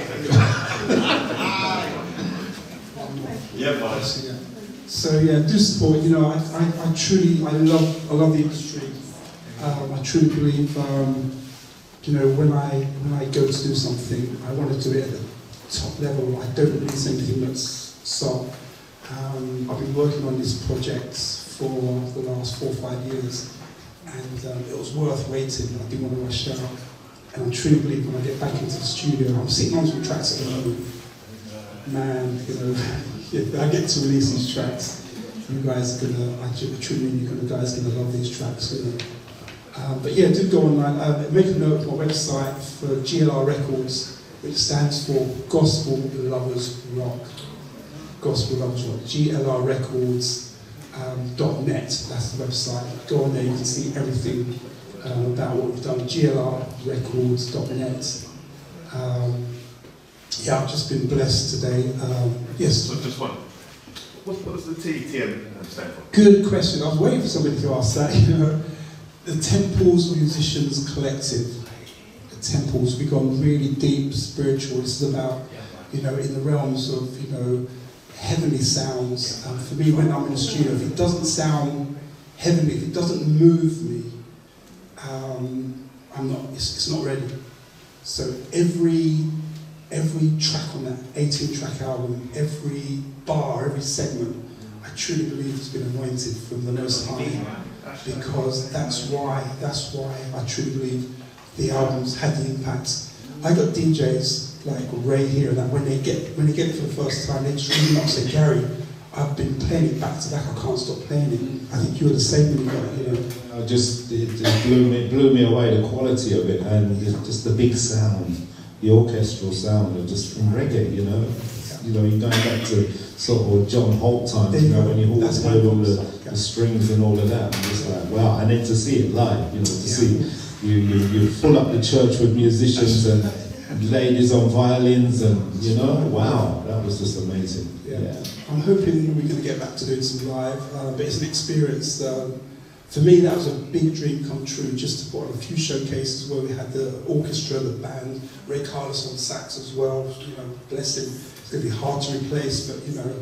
Yeah, man. So yeah, do support. You know, I truly, I love the industry. I truly believe, you know, when I go to do something, I want to do it at the top level. I don't release anything that's soft. I've been working on this project for the last 4 or 5 years, and it was worth waiting. I didn't want to rush out, and I truly believe when I get back into the studio, I'm sitting on some tracks at the moment. Man, you know, I get to release these tracks. You guys are gonna, I truly mean you guys are gonna love these tracks. You know. But yeah, do go online. Make a note of my website for GLR Records, which stands for Gospel Lovers Rock. Gospel Lovers Rock. GLR Records. .net, that's the website. Go on there, you can see everything about what we've done. glrrecords.net. Yeah, I've just been blessed today. Yes? So just one. What does the TTM stand for? Good question. I was waiting for somebody to ask that. You know, the Temples Musicians Collective. The Temples, we've gone really deep, spiritual. This is about, you know, in the realms of, you know, heavenly sounds. For me, when I'm in the studio, if it doesn't sound heavenly, if it doesn't move me, I'm not. It's not ready. So every track on that 18-track album, every bar, every segment, I truly believe has been anointed from the Most High, because that's why I truly believe the albums had the impact. I got DJs like Ray here, and that when they get it for the first time, they just ring up and say, Gary, I've been playing it back to back, I can't stop playing it. I think you were the same when you got it, you know. It blew me away, the quality of it, and just the big sound, the orchestral sound, and just from reggae, you know. You know, you're going back to sort of John Holt times, you know, when you always heard all the strings and all of that, and just like, wow, and then to see it live, you know, to see you fill up the church with musicians and ladies on violins, and you know, wow, that was just amazing. Yeah. I'm hoping we're going to get back to doing some live, but it's an experience. For me, that was a big dream come true, just to put on a few showcases where we had the orchestra, the band, Ray Carlos on sax as well. You know, bless him. It's going to be hard to replace, but you know,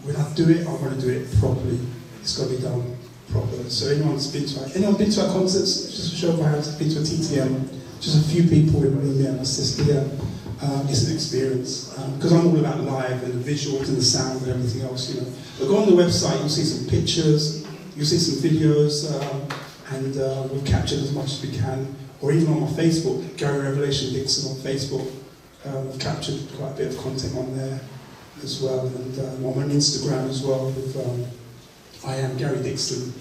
when I do it, I want to do it properly. It's got to be done properly. So anyone's been to our concerts? Just a show of hands. Been to a TTM? Just a few people in me and my sister. Yeah. It's an experience, because I'm all about live and the visuals and the sound and everything else, you know. But go on the website, you'll see some pictures, you'll see some videos, and we've captured as much as we can. Or even on my Facebook, Gary Revelation Dixon on Facebook, we've captured quite a bit of content on there as well. And I'm on Instagram as well with I am Gary Dixon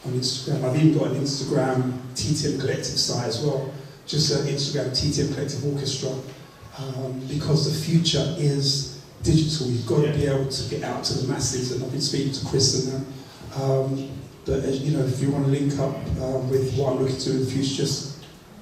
on Instagram. I've even got an Instagram TTM Collective site as well, just an Instagram TTM Collective Orchestra. Because the future is digital, you've got to be able to get out to the masses, and I've been speaking to Chris and that. But you know, if you want to link up with what I'm looking to in the future, just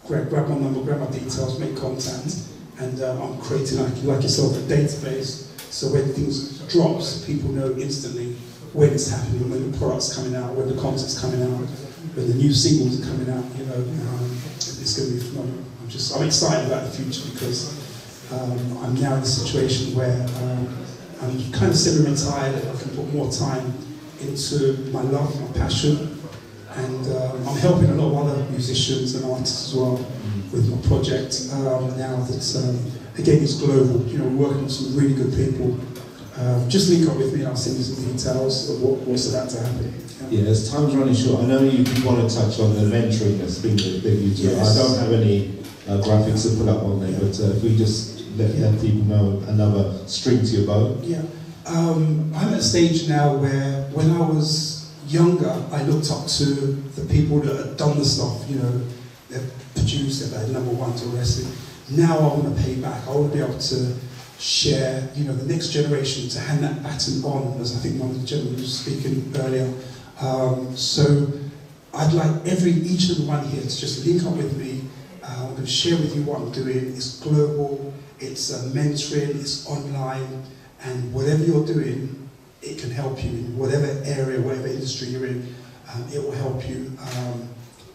grab my number, grab my details, make contact, and I'm creating, like yourself, a database, so when things drops, people know instantly when it's happening, when the product's coming out, when the content's coming out, when the new singles are coming out. You know, it's going to be phenomenal. I'm excited about the future, because I'm now in a situation where I'm kind of semi-retired and I can put more time into my love, my passion, and I'm helping a lot of other musicians and artists as well with my project now that, again, it's global. You know, we're working with some really good people. Just link up with me and I'll send you some details of what's about to happen. Yeah, as time's running short, I know you want to touch on the mentoring that's been the big issue. Yes. I don't have any graphics to put up on there, but if we just let people know another string to your bow. Yeah, I'm at a stage now where when I was younger, I looked up to the people that had done the stuff, you know, they've produced, they've had #1 to wrestling. Now I want to pay back. I want to be able to share, you know, the next generation, to hand that baton on, as I think one of the gentlemen was speaking earlier. So I'd like each and one here to just link up with me. I'm going to share with you what I'm doing. It's global, it's mentoring, it's online, and whatever you're doing, it can help you in whatever area, whatever industry you're in. It will help you.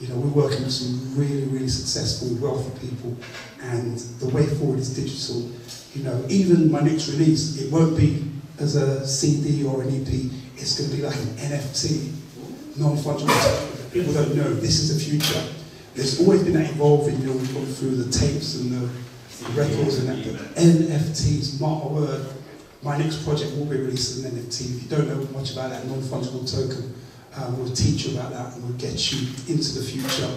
You know, we're working with some really, really successful, wealthy people, and the way forward is digital. You know, even my next release, it won't be as a CD or an EP. It's going to be like an NFT, non-fungible. People don't know. This is the future. There's always been that evolving, you know, we've gone through the tapes and the records and that. But NFTs, mark my word, my next project will be released as an NFT. If you don't know much about that non-fungible token, we'll teach you about that and we'll get you into the future.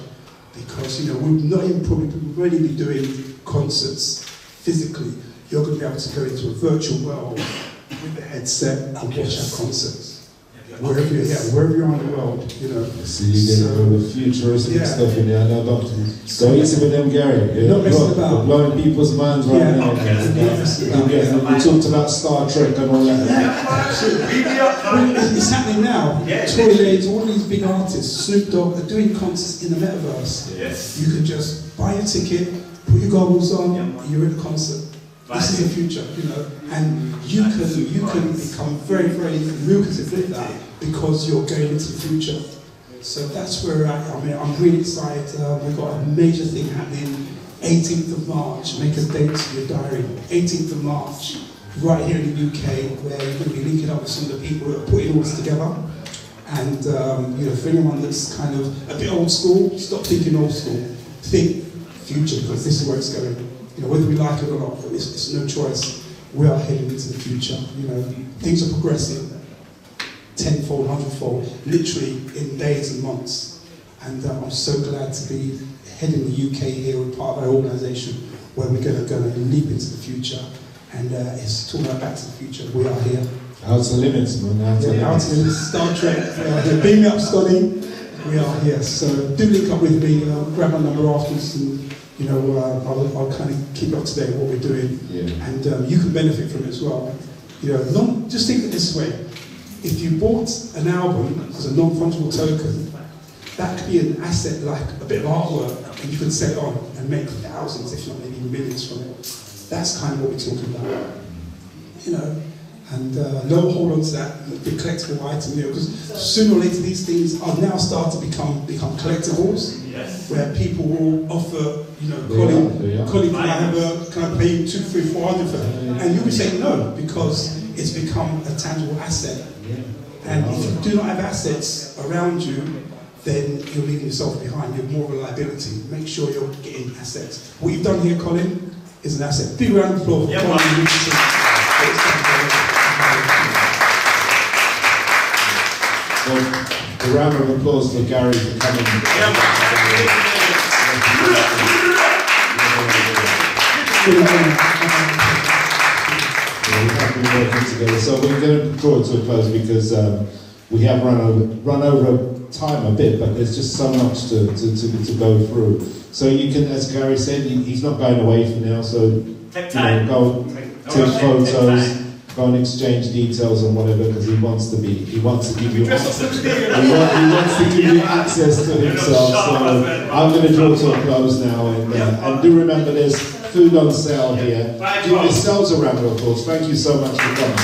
Because, you know, we'll not even probably already be doing concerts physically. You're going to be able to go into a virtual world with the headset and watch our concerts. Wherever you're in the world, you know. So you get all the futuristic stuff in there. I know about go easy with them, Gary. You're not messing about. You're blowing people's minds right now. We talked about Star Trek and all that. It's happening now. Tory Lanez, all these big artists, Snoop Dogg, are doing concerts in the metaverse. Yes. You can just buy a ticket, put your goggles on, you're in a concert. This is the future, you know, and you can become very, very lucrative with that because you're going into the future. So that's where we're at. I mean, I'm really excited. We've got a major thing happening 18th of March. Make a date in your diary. 18th of March, right here in the UK, where you're going to be linking up with some of the people that are putting all this together. And you know, for anyone that's kind of a bit old school, stop thinking old school. Think future, because this is where it's going. You know, whether we like it or not, it's no choice. We are heading into the future. You know, things are progressing tenfold, hundredfold, literally in days and months. And I'm so glad to be heading the UK here with part of our organisation, where we're going to go and leap into the future. And it's talking about Back to the Future. We are here. Out to limits, man. Out to limits. Star Trek. We are here. Beam me up, Scotty. We are here. So do link up with me. Grab my number afterwards, and you know, I'll kind of keep up to date with what we're doing, and you can benefit from it as well. You know, just think of it this way: if you bought an album as a non-fungible token, that could be an asset like a bit of artwork, and you could sell it on and make thousands, if not maybe millions from it. That's kind of what we're talking about, you know. And don't hold on to that big collectible item, you know, because sooner or later these things are now starting to become collectibles, where people will offer, you know, Colin, can I pay you 200, 300, 400 for that? And you'll be saying no, because it's become a tangible asset. And if you do not have assets around you, then you're leaving yourself behind. You're more of a liability. Make sure you're getting assets. What you've done here, Colin, is an asset. Big round of applause for Colin. Well, a round of applause for Gary for coming. We have been working together, so we're going to draw it to a close because we have run over time a bit, but there's just so much to go through. So you can, as Gary said, he's not going away for now. So go take photos. Go and exchange details and whatever, because he wants to give you access to himself. So I'm going to draw to a close now, and do remember there's food on sale here. Give yourselves a round of applause. Thank you so much for coming.